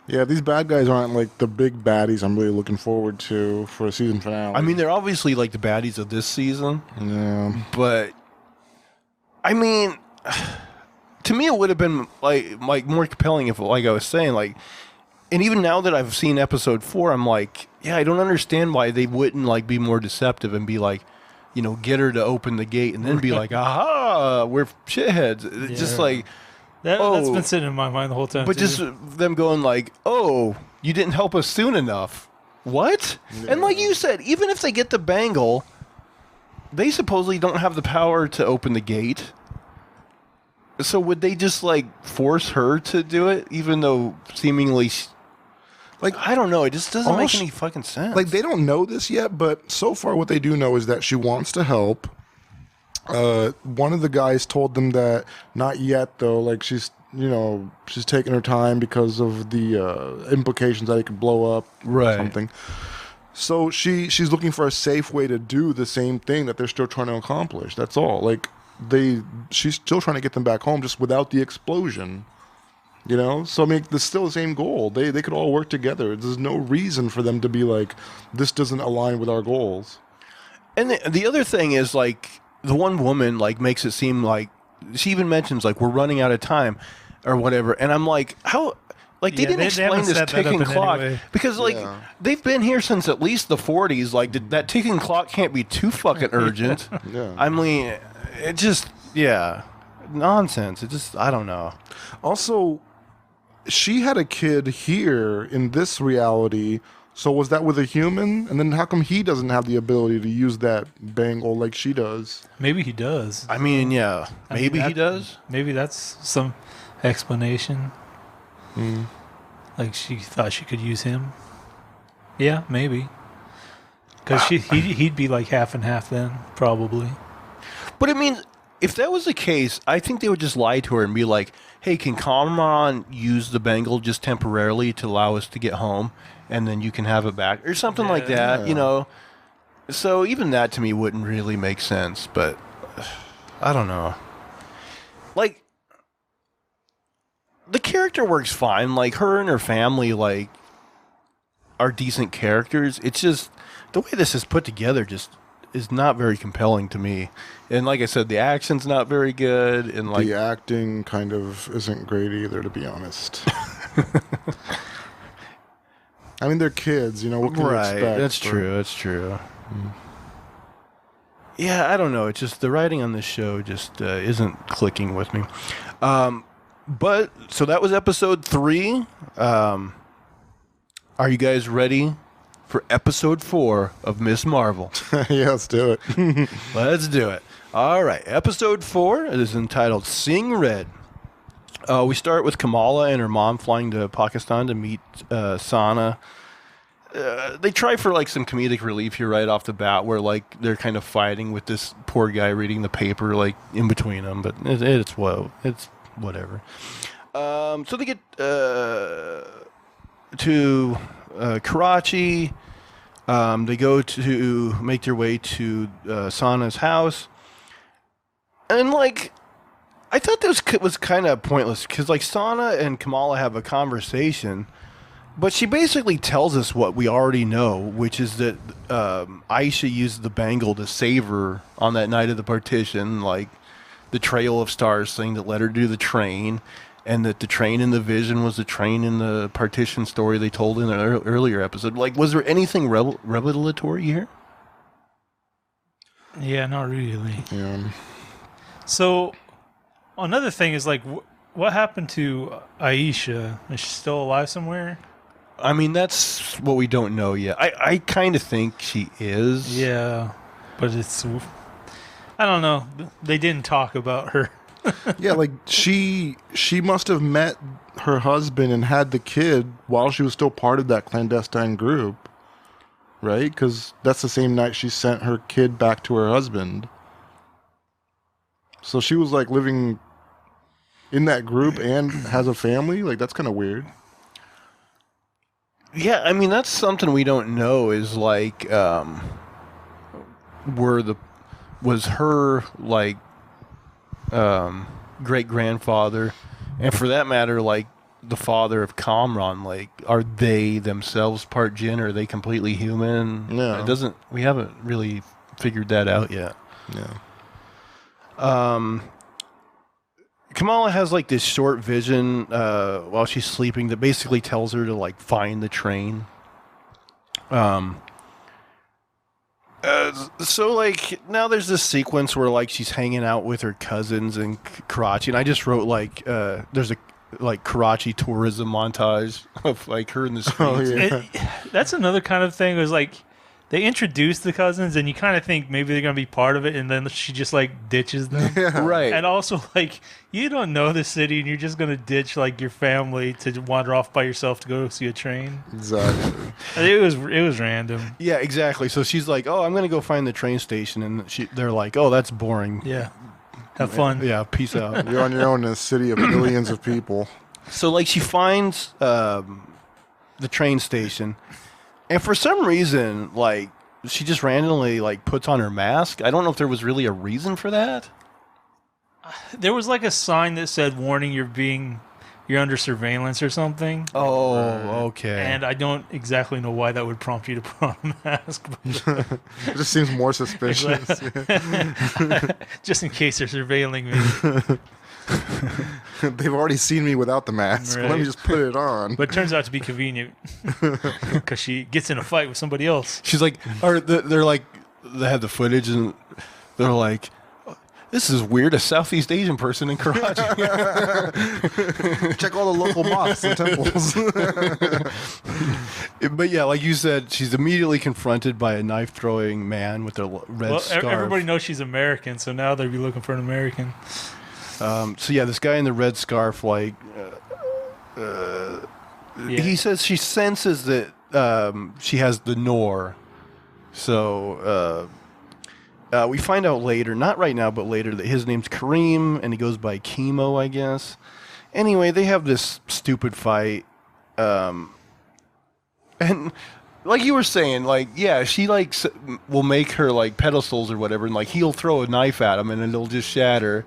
Yeah, these bad guys aren't like the big baddies I'm really looking forward to for a season finale. I mean, they're obviously like the baddies of this season. Yeah. But I mean, to me, it would have been like more compelling if, like I was saying, like, and even now that I've seen episode 4, I'm like, yeah, I don't understand why they wouldn't like be more deceptive and be like, you know, get her to open the gate and then be like, aha, we're shitheads. It's just like, That's been sitting in my mind the whole time. but too. just them going like, oh, you didn't help us soon enough. What? Yeah. And like you said, even if they get the bangle, they supposedly don't have the power to open the gate. So would they just like force her to do it, even though seemingly, like, I don't know, it just doesn't make any fucking sense. Like, they don't know this yet, but so far what they do know is that she wants to help. One of the guys told them that not yet, though. Like, she's taking her time because of the implications that it could blow up or something. So she's looking for a safe way to do the same thing that they're still trying to accomplish. That's all. Like, she's still trying to get them back home just without the explosion. You know? So, I mean, there's still the same goal. They could all work together. There's no reason for them to be like, this doesn't align with our goals. And the other thing is, like, the one woman, like, makes it seem like, she even mentions, like, we're running out of time or whatever. And I'm like, how... Like, they didn't explain this ticking clock. Because, like, they've been here since at least the 40s. Like, that ticking clock can't be too fucking urgent. Yeah. I mean, it just, nonsense. It just, I don't know. Also, she had a kid here in this reality, so was that with a human? And then how come he doesn't have the ability to use that bangle like she does? Maybe he does. I mean, yeah. Maybe he does. Maybe that's some explanation. Like she thought she could use him. Yeah, maybe. Because he'd be like half and half then, probably. But I mean, if that was the case, I think they would just lie to her and be like, hey, can Kamran use the bangle just temporarily to allow us to get home? And then you can have it back. Or something like that, you know? So even that to me wouldn't really make sense. But I don't know. Like, the character works fine. Like, her and her family, like, are decent characters. It's just, the way this is put together just is not very compelling to me. And like I said, the action's not very good. And like, the acting kind of isn't great either, to be honest. I mean, they're kids, you know, what can you expect? That's true. That's true. Yeah, I don't know. It's just the writing on this show just isn't clicking with me. But so that was episode 3. Are you guys ready for episode 4 of Miss Marvel? Yeah, let's do it. Let's do it. All right, episode 4 is entitled Sing Red. We start with Kamala and her mom flying to Pakistan to meet Sana. They try for like some comedic relief here right off the bat, where like they're kind of fighting with this poor guy reading the paper like in between them, but it's whatever. So they get to Karachi. They go to make their way to Sana's house, and like I thought this was kind of pointless because like Sana and Kamala have a conversation. But she basically tells us what we already know, which is that Aisha used the bangle to save her on that night of the partition, like the Trail of Stars thing that led her to the train, and that the train in the vision was the train in the partition story they told in an earlier episode. Like, was there anything revelatory here? Yeah, not really. Yeah. So, another thing is like, what happened to Aisha? Is she still alive somewhere? I mean, that's what we don't know yet. I kind of think she is. Yeah, but it's... I don't know. They didn't talk about her. Yeah, like she must have met her husband and had the kid while she was still part of that clandestine group, right? Because that's the same night she sent her kid back to her husband. So she was like living in that group and has a family. Like, that's kind of weird. Yeah, I mean, that's something we don't know is like, was her like great grandfather, and for that matter, like the father of Kamran, like, are they themselves part jinn, or are they completely human? No. We haven't really figured that out yet. Yeah. Kamala has like this short vision while she's sleeping that basically tells her to like find the train. So like now there's this sequence where like she's hanging out with her cousins in Karachi, and I just wrote like there's a like Karachi tourism montage of like her in the streets. Oh, yeah. That's another kind of thing. It was like they introduce the cousins, and you kind of think maybe they're gonna be part of it, and then she just like ditches them. Yeah. Right. And also, like, you don't know the city, and you're just gonna ditch like your family to wander off by yourself to go see a train. Exactly. It was random. Yeah, exactly. So she's like, "Oh, I'm gonna go find the train station," and they're like, "Oh, that's boring." Yeah, have fun. Yeah, peace out. You're on your own in a city of millions of people. So like she finds the train station, and for some reason, like she just randomly like puts on her mask. I don't know if there was really a reason for that. There was like a sign that said, "Warning, you're under surveillance" or something. Oh, okay. And I don't exactly know why that would prompt you to put on a mask. But It just seems more suspicious. just in case they're surveilling me. They've already seen me without the mask. Right. Let me just put it on. But it turns out to be convenient because she gets in a fight with somebody else. She's like, or they're like, they have the footage, and they're like, "This is weird. A Southeast Asian person in Karachi." Check all the local mosques and temples. But yeah, like you said, she's immediately confronted by a knife-throwing man with a red scarf. Everybody knows she's American, so now they'll be looking for an American. So yeah, this guy in the red scarf, like, he says she senses that she has the Noor. So we find out later, not right now, but later, that his name's Kareem, and he goes by Chemo, I guess. Anyway, they have this stupid fight, and like you were saying, like, yeah, she like will make her like pedestals or whatever, and like he'll throw a knife at him, and it'll just shatter.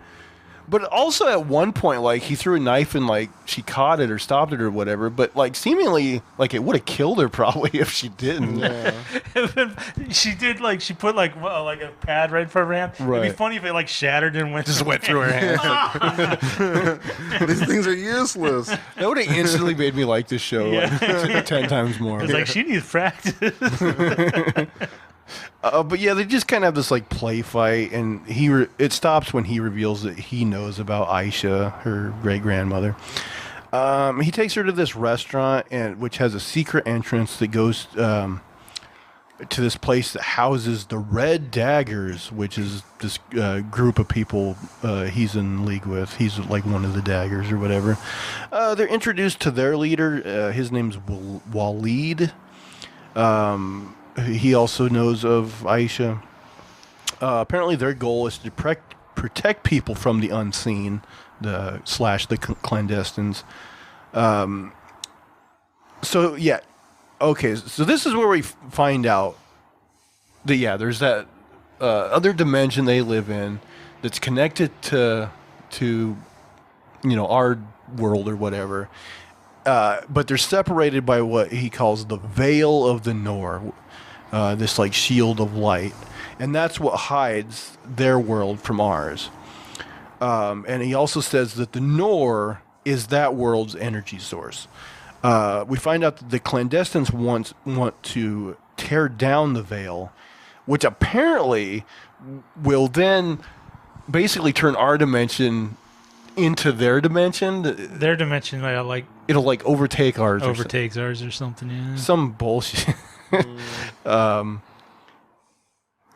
But also at one point, like, he threw a knife and, like, she caught it or stopped it or whatever. But, like, seemingly, like, it would have killed her probably if she didn't. Yeah. She did, like, she put, like a pad right in front of her hand. Right. It'd be funny if it, like, shattered and went through her hand. These things are useless. That would have instantly made me like this show like, 10 times more. It's like, she needs practice. But yeah, they just kind of have this like play fight, and it stops when he reveals that he knows about Aisha, her great grandmother. He takes her to this restaurant, which has a secret entrance that goes to this place that houses the Red Daggers, which is this group of people he's in league with. He's like one of the Daggers or whatever. They're introduced to their leader. His name's Waleed. He also knows of Aisha. Apparently, their goal is to protect people from the unseen, the clandestines. So yeah, okay. So this is where we find out that there's that other dimension they live in that's connected to our world or whatever. But they're separated by what he calls the veil of the Nor, this like shield of light. And that's what hides their world from ours. And he also says that the Nor is that world's energy source. We find out that the clandestines want to tear down the veil, which apparently will then basically turn our dimension into their dimension. Their dimension, It'll like overtake ours. Overtakes ours or something, yeah. Some bullshit.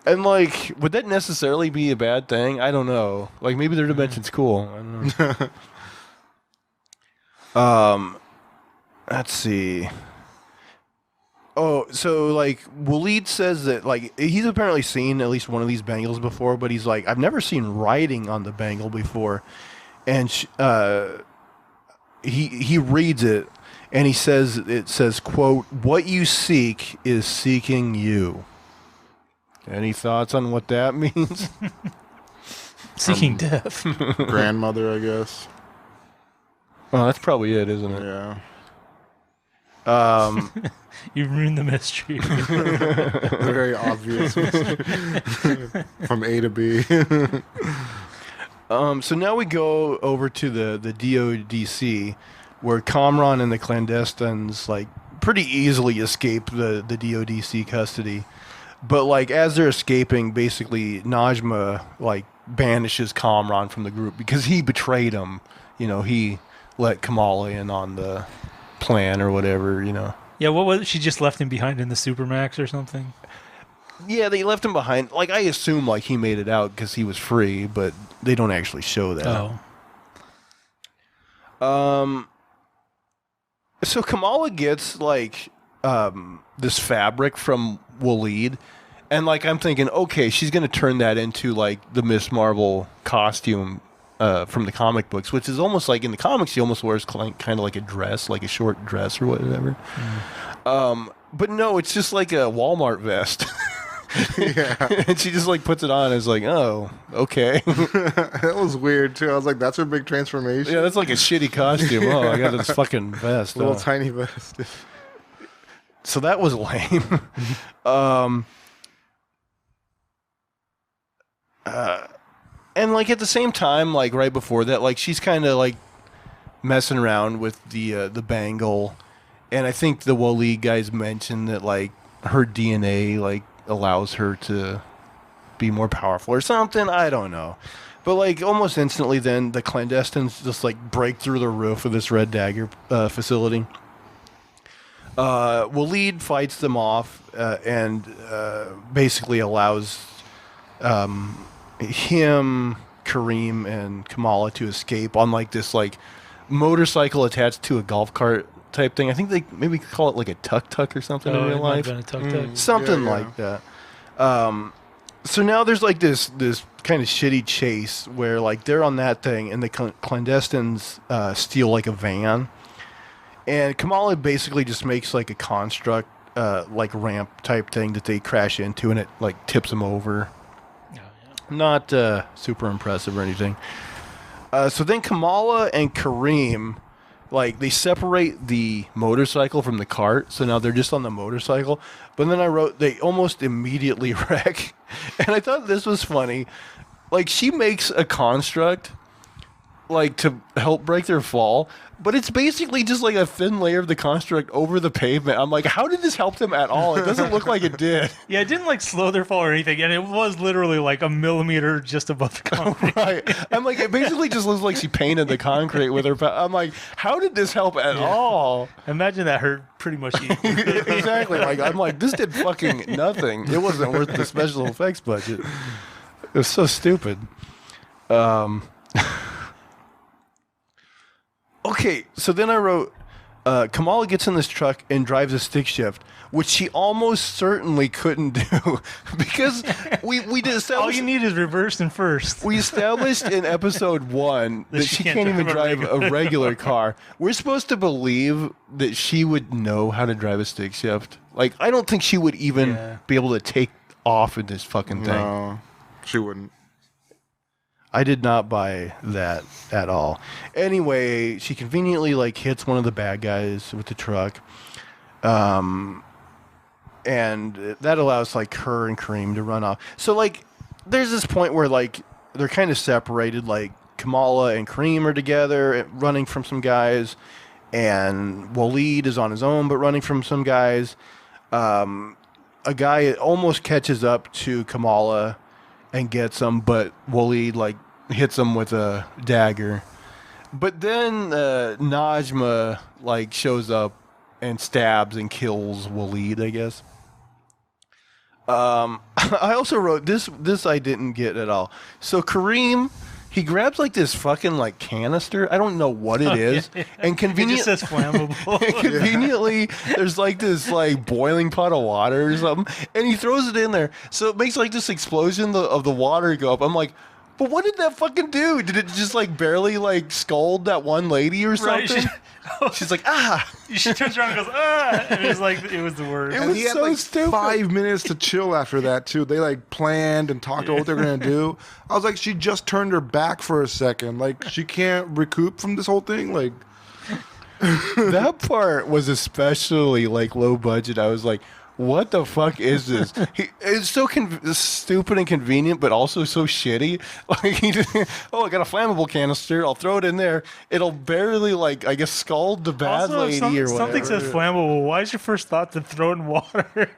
And like, would that necessarily be a bad thing? I don't know. Like, maybe their dimension's cool. I don't know. Let's see. Oh, so like, Waleed says that like he's apparently seen at least one of these bangles before, but he's like, I've never seen writing on the bangle before, and he reads it, and he says it says, quote, "What you seek is seeking you." Any thoughts on what that means? Seeking death. Grandmother, I guess. Well, that's probably it, isn't it? Yeah. You ruined the mystery. Very obvious. From A to B. So now we go over to the DODC, where Kamran and the clandestines like pretty easily escape the DODC custody. But like as they're escaping, basically Najma like banishes Kamran from the group because he betrayed him. He let Kamala in on the plan or whatever. Yeah, what was it? She just left him behind in the Supermax or something? Yeah, they left him behind. Like I assume like he made it out because he was free, but they don't actually show that. Oh. So Kamala gets like this fabric from Waleed, and like I'm thinking, okay, she's gonna turn that into like the Miss Marvel costume from the comic books, which is almost like in the comics she almost wears kind of like a dress, like a short dress or whatever. But no, it's just like a Walmart vest. Yeah. And she just like puts it on and is like, oh, okay. That was weird too. I was like, that's her big transformation. Yeah, that's like a shitty costume. Oh, I got this fucking vest. Little tiny vest. So that was lame. And like at the same time, like right before that, like she's kind of like messing around with the bangle, and I think the Waleed guys mentioned that like her DNA like allows her to be more powerful or something. I don't know. But like almost instantly then the clandestines just like break through the roof of this Red Dagger facility. Waleed fights them off and basically allows him, Kareem, and Kamala to escape on like this like motorcycle attached to a golf cart type thing. I think they maybe call it like a tuk-tuk or something in real life. Something like that. So now there's like this kind of shitty chase where like they're on that thing and the clandestines steal like a van, and Kamala basically just makes like a construct like ramp type thing that they crash into, and it like tips them over. Not super impressive or anything. So then Kamala and Kareem, like, they separate the motorcycle from the cart, so now they're just on the motorcycle. But then I wrote, they almost immediately wreck. And I thought this was funny. Like, she makes a construct like to help break their fall, but it's basically just like a thin layer of the construct over the pavement. I'm like, how did this help them at all? It doesn't look like it did. Yeah, it didn't like slow their fall or anything, and it was literally like a millimeter just above the concrete. Right. I'm like, it basically just looks like she painted the concrete with her. I'm like, how did this help at all? Imagine that hurt pretty much equally. Exactly. Like, I'm like, this did fucking nothing. It wasn't worth the special effects budget. It was so stupid. Okay, so then I wrote, Kamala gets in this truck and drives a stick shift, which she almost certainly couldn't do because we did establish. All you need is reverse and first. We established in episode 1 that she can't even drive a regular car. We're supposed to believe that she would know how to drive a stick shift. Like, I don't think she would even be able to take off in this fucking thing. No, she wouldn't. I did not buy that at all. Anyway, she conveniently like hits one of the bad guys with the truck. And that allows like her and Kareem to run off. So like there's this point where like they're kind of separated, like Kamala and Kareem are together running from some guys, and Waleed is on his own but running from some guys. A guy almost catches up to Kamala and gets him, but Waleed like hits him with a dagger. But then Najma like shows up and stabs and kills Waleed, I guess. I also wrote this I didn't get at all. So Kareem, he grabs like this fucking like canister. I don't know what it is. And It just says flammable. conveniently, there's like this like boiling pot of water or something, and he throws it in there. So it makes like this explosion of the water go up. I'm like, but what did that fucking do? Did it just like barely like scald that one lady or something? Right, She's like, ah. She turns around and goes, ah, and it was the worst. It And was he had so like stupid. 5 minutes to chill after that too. They like planned and talked about what they're gonna do. I was like, she just turned her back for a second. Like she can't recoup from this whole thing. Like That part was especially like low budget. I was like, what the fuck is this? It's so stupid and convenient, but also so shitty. Like, I got a flammable canister. I'll throw it in there. It'll barely, like, I guess, scald the bad Also, if lady or whatever. something says flammable, why is your first thought to throw it in water?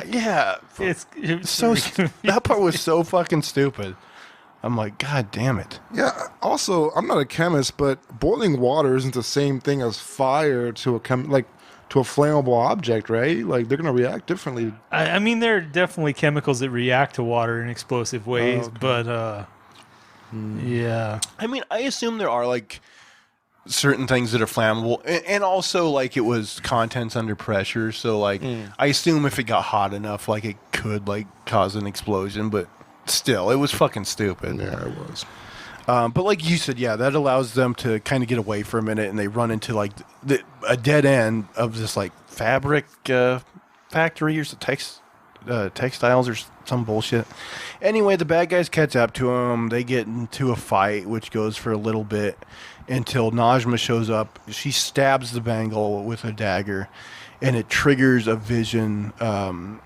Yeah. It's So that part was so fucking stupid. I'm like, God damn it. yeah. Also, I'm not a chemist, but boiling water isn't the same thing as fire to a to a flammable object, right? Like they're gonna react differently. I mean, there are definitely chemicals that react to water in explosive ways, but yeah. I mean, I assume there are, like, certain things that are flammable, and also, like, it was contents under pressure, so, like, I assume if it got hot enough, like, it could, like, cause an explosion, but still, it was fucking stupid. Yeah, it was. But like you said, yeah, that allows them to kind of get away for a minute, and they run into like a dead end of this like fabric factory or textiles or some bullshit. Anyway, the bad guys catch up to them. They get into a fight, which goes for a little bit until Najma shows up. She stabs the Bengal with a dagger, and it triggers a vision. I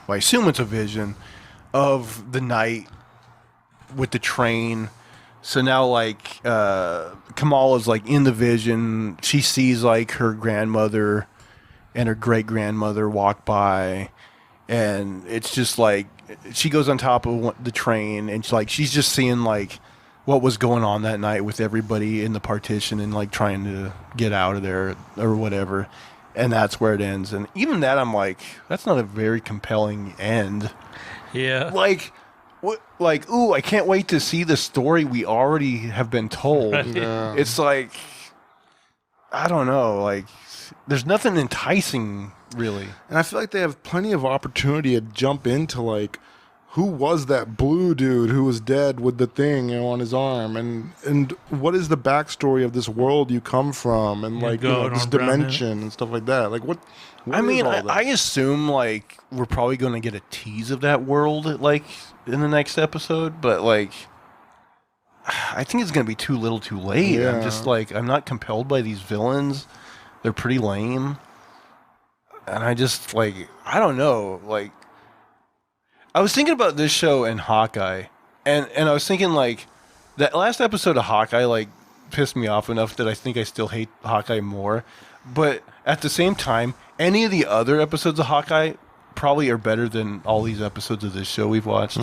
assume it's a vision of the night with the train. So now like Kamala's like in the vision. She sees like her grandmother and her great grandmother walk by, and it's just like she goes on top of the train, and she's just seeing like what was going on that night with everybody in the partition and like trying to get out of there or whatever. And that's where it ends. And even that, I'm like, that's not a very compelling end. Yeah. Like, like, ooh, I can't wait to see the story we already have been told. Yeah. It's like, I don't know, like, there's nothing enticing, really. And I feel like they have plenty of opportunity to jump into like, who was that blue dude who was dead with the thing, on his arm, and what is the backstory of this world you come from, and like this dimension and stuff like that. Like what I mean, is all that? I assume like we're probably going to get a tease of that world like in the next episode, but like I think it's going to be too little, too late. Yeah. I'm just like I'm not compelled by these villains. They're pretty lame, and I just like I don't know. Like I was thinking about this show and Hawkeye, and I was thinking like That last episode of Hawkeye like pissed me off enough that I think I still hate Hawkeye more. But at the same time, any of the other episodes of Hawkeye probably are better than all these episodes of this show we've watched.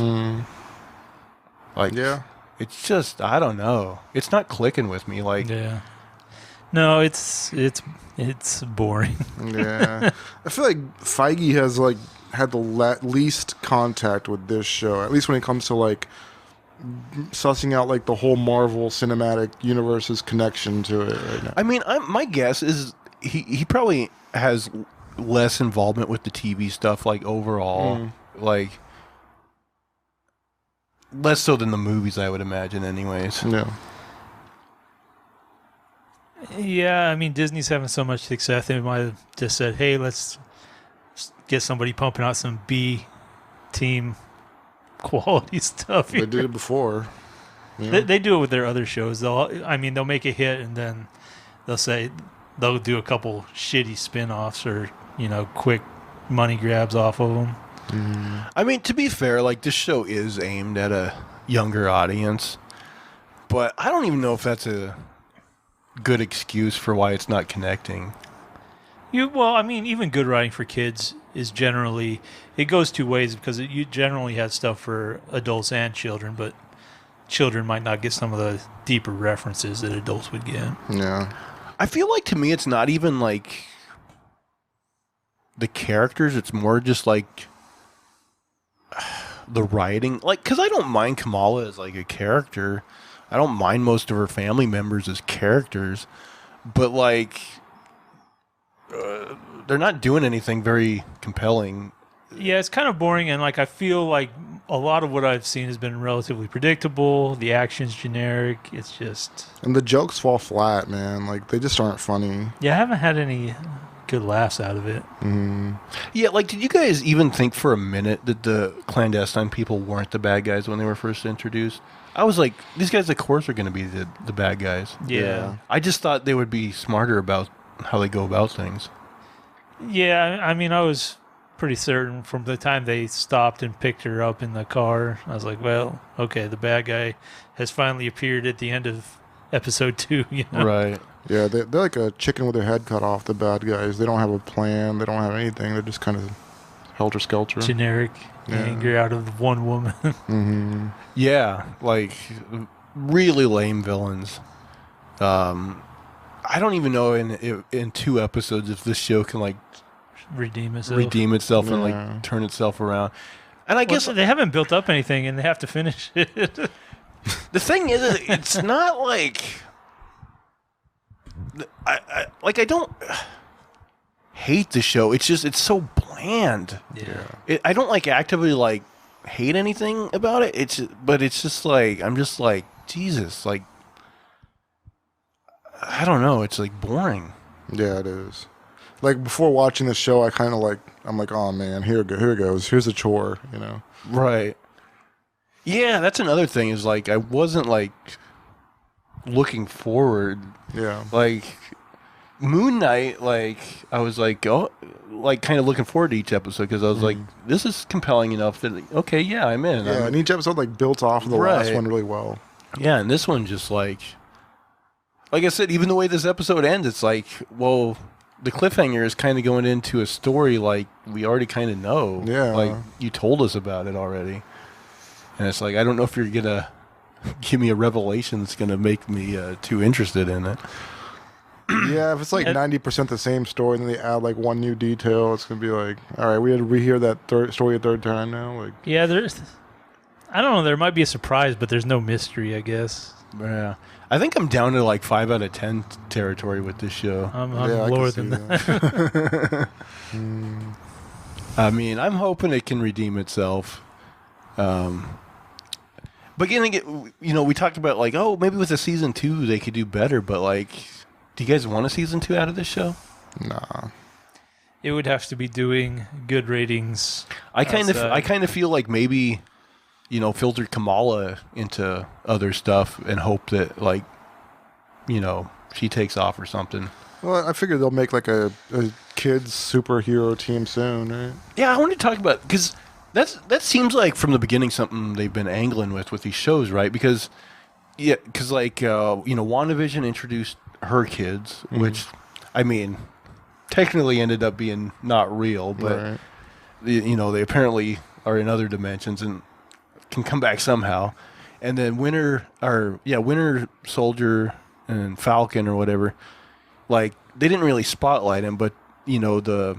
Like, Yeah. it's just, I don't know. It's not clicking with me. Like, Yeah. No, it's boring. Yeah. I feel like Feige has like had the least contact with this show, at least when it comes to like sussing out like the whole Marvel Cinematic Universe's connection to it right now. I mean, my guess is he probably has less involvement with the TV stuff, like overall, like less so than the movies, I would imagine, anyways. Yeah. Yeah, I mean, Disney's having so much success. They might have just said, hey, let's get somebody pumping out some B team quality stuff They here. did it before. You know? They do it with their other shows. They'll make a hit and then they'll do a couple shitty spin-offs or, quick money grabs off of them. I mean, to be fair, like this show is aimed at a younger audience, but I don't even know if that's a good excuse for why it's not connecting. Even good writing for kids is generally, it goes two ways because you generally have stuff for adults and children, but children might not get some of the deeper references that adults would get. Yeah. I feel like to me it's not even like the characters, it's more just like the writing. Like, because I don't mind Kamala as like a character. I don't mind most of her family members as characters, but like they're not doing anything very compelling. Yeah, it's kind of boring, and like I feel like a lot of what I've seen has been relatively predictable. The action's generic. It's just And the jokes fall flat, man. Like they just aren't funny. I haven't had any good laughs out of it. Yeah, like did you guys even think for a minute that the clandestine people weren't the bad guys when they were first introduced? I was like, these guys of course are going to be the bad guys. Yeah. I just thought they would be smarter about how they go about things. Yeah, I mean, I was pretty certain from the time they stopped and picked her up in the car. I was like, well, okay, the bad guy has finally appeared at the end of episode 2. Right. Yeah, they're like a chicken with their head cut off, the bad guys. They don't have a plan. They don't have anything. They're just kind of helter-skelter. Generic anger out of one woman. Yeah, like really lame villains. I don't even know in 2 episodes if this show can like Redeem itself and like turn itself around. And I guess they haven't built up anything and they have to finish it. the thing is, it's not like I don't hate the show. It's just it's so bland. Yeah. I don't like actively like hate anything about it. But it's just like I'm just like Jesus. Like I don't know. It's like boring. Yeah, it is. Like before watching the show, I'm like, oh man, here it goes. Here's a chore, Right. Yeah, that's another thing is like I wasn't like looking forward. Yeah. Like Moon Knight, like I was like, oh, like kind of looking forward to each episode because I was like, this is compelling enough that okay, yeah, I'm in. Yeah, and each episode like built off of the last one really well. Yeah, and this one just like I said, even the way this episode ends, it's like, well, the cliffhanger is kind of going into a story like we already kind of know. Yeah. Like you told us about it already. And it's like, I don't know if you're going to give me a revelation that's going to make me too interested in it. Yeah, if it's like 90% the same story and then they add like one new detail, it's going to be like, all right, we had to rehear that story a third time now. Like, Yeah, I don't know, there might be a surprise, but there's no mystery, I guess. Yeah. I think I'm down to like 5 out of 10 territory with this show. I'm yeah, lower than that. I mean, I'm hoping it can redeem itself. But again, we talked about like, oh, maybe with a season 2 they could do better. But like, do you guys want a season 2 out of this show? Nah. It would have to be doing good ratings. I kind of feel like maybe, filter Kamala into other stuff and hope that like, she takes off or something. Well, I figure they'll make like a kids superhero team soon, right? Yeah, I want to talk about because that seems like from the beginning something they've been angling with these shows, right? Because Yeah, because WandaVision introduced her kids, which, I mean, technically ended up being not real, but Right. they apparently are in other dimensions and can come back somehow. And then Winter Soldier and Falcon or whatever, like they didn't really spotlight him, but the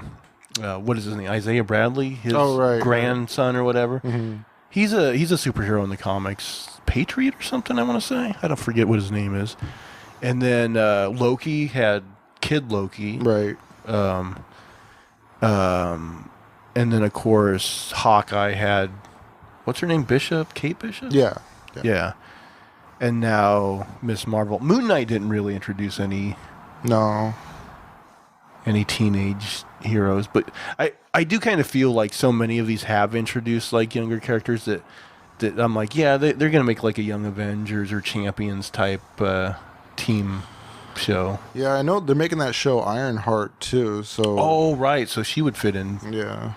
what is his name, Isaiah Bradley, his grandson or whatever. He's a superhero in the comics, Patriot or something. I want to say, I don't forget what his name is. And then Loki had Kid Loki, Right. And then of course Hawkeye had, what's her name, Kate Bishop. Yeah. And now Miss Marvel. Moon Knight didn't really introduce any teenage heroes, but I do kind of feel like so many of these have introduced like younger characters that I'm like, yeah, they're gonna make like a Young Avengers or Champions type team show. Yeah, I know they're making that show Ironheart too. So Oh right, so she would fit in. yeah,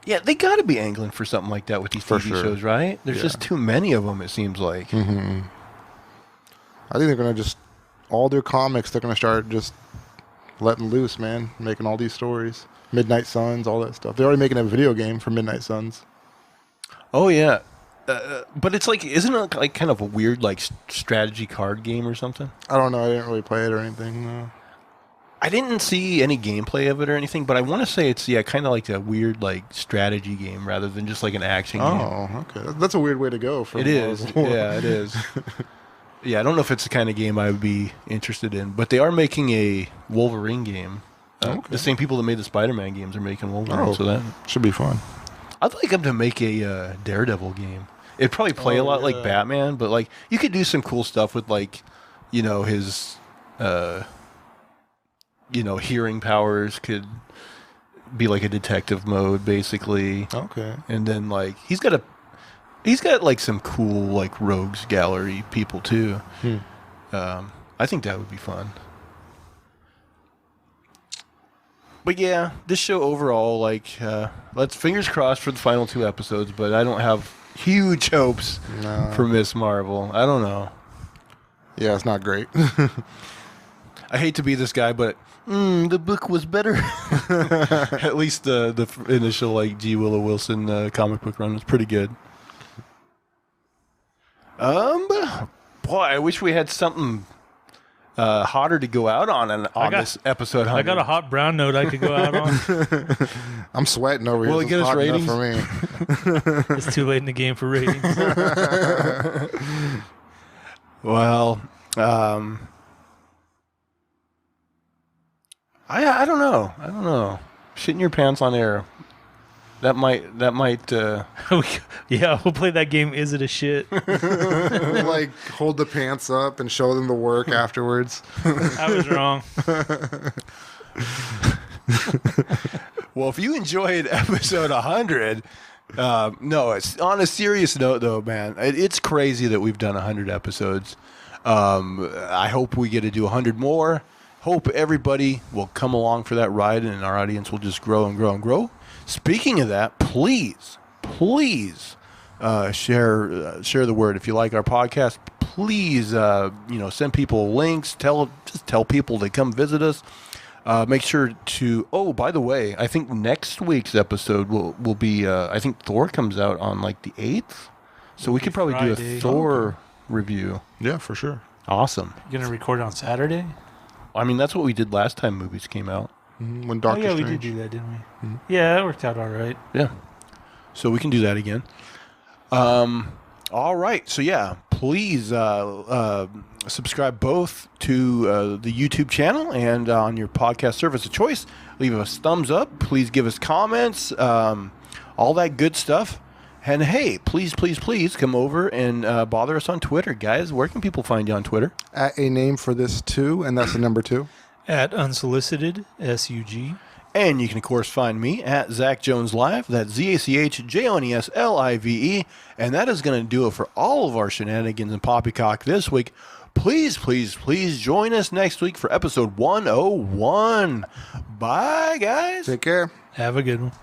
Yeah, they got to be angling for something like that with these For TV sure. shows, right? There's just too many of them. It seems like. I think they're gonna just all their comics. They're gonna start just letting loose, man, making all these stories. Midnight Suns, all that stuff. They're already making a video game for Midnight Suns. Oh yeah, but it's like, isn't it like kind of a weird like strategy card game or something? I don't know. I didn't really play it or anything. No. I didn't see any gameplay of it or anything, but I want to say it's kind of like a weird like strategy game rather than just like an action game. Oh, okay. That's a weird way to go. For It is. Yeah, it is. Yeah, I don't know if it's the kind of game I would be interested in, but they are making a Wolverine game. The same people that made the Spider-Man games are making Wolverine, so that should be fun. I'd like them to make a Daredevil game. It'd probably play a lot like Batman, but like you could do some cool stuff with like, his, hearing powers could be like a detective mode basically. Okay. And then like he's got like some cool like rogues gallery people too. I think that would be fun. But yeah, this show overall, like, let's fingers crossed for the final 2 episodes, but I don't have huge hopes for Miss Marvel. I don't know. Yeah, it's not great. I hate to be this guy, but the book was better. At least the initial like G. Willow Wilson comic book run was pretty good. Boy, I wish we had something hotter to go out on this episode 100. I got a hot brown note I could go out on. I'm sweating over here. Will it get us ratings? For me. It's too late in the game for ratings. Well, I don't know. Shitting your pants on air. That might. Yeah, we'll play that game. Is it a shit? Like hold the pants up and show them the work afterwards. I was wrong. Well, if you enjoyed episode 100, no, it's on a serious note though, man. It's crazy that we've done 100 episodes. I hope we get to do 100 more. Hope everybody will come along for that ride, and our audience will just grow and grow and grow. Speaking of that, please share the word. If you like our podcast, please send people links. Tell people to come visit us. Make sure to. Oh, by the way, I think next week's episode will be. I think Thor comes out on like the 8th, so we could probably do a Thor review. Yeah, for sure. Awesome. You gonna record on Saturday? I mean, that's what we did last time movies came out. When Doctor Strange. We did do that, didn't we? Yeah, that worked out all right. Yeah. So we can do that again. All right. So yeah, please subscribe both to the YouTube channel and on your podcast service of choice. Leave us thumbs up. Please give us comments. All that good stuff. And hey, please come over and bother us on Twitter, guys. Where can people find you on Twitter? At a name for this 2, and that's the number 2. At Unsolicited SUG. And you can, of course, find me at Zach Jones Live. That's ZachJonesLive. And that is going to do it for all of our shenanigans and poppycock this week. Please join us next week for episode 101. Bye, guys. Take care. Have a good one.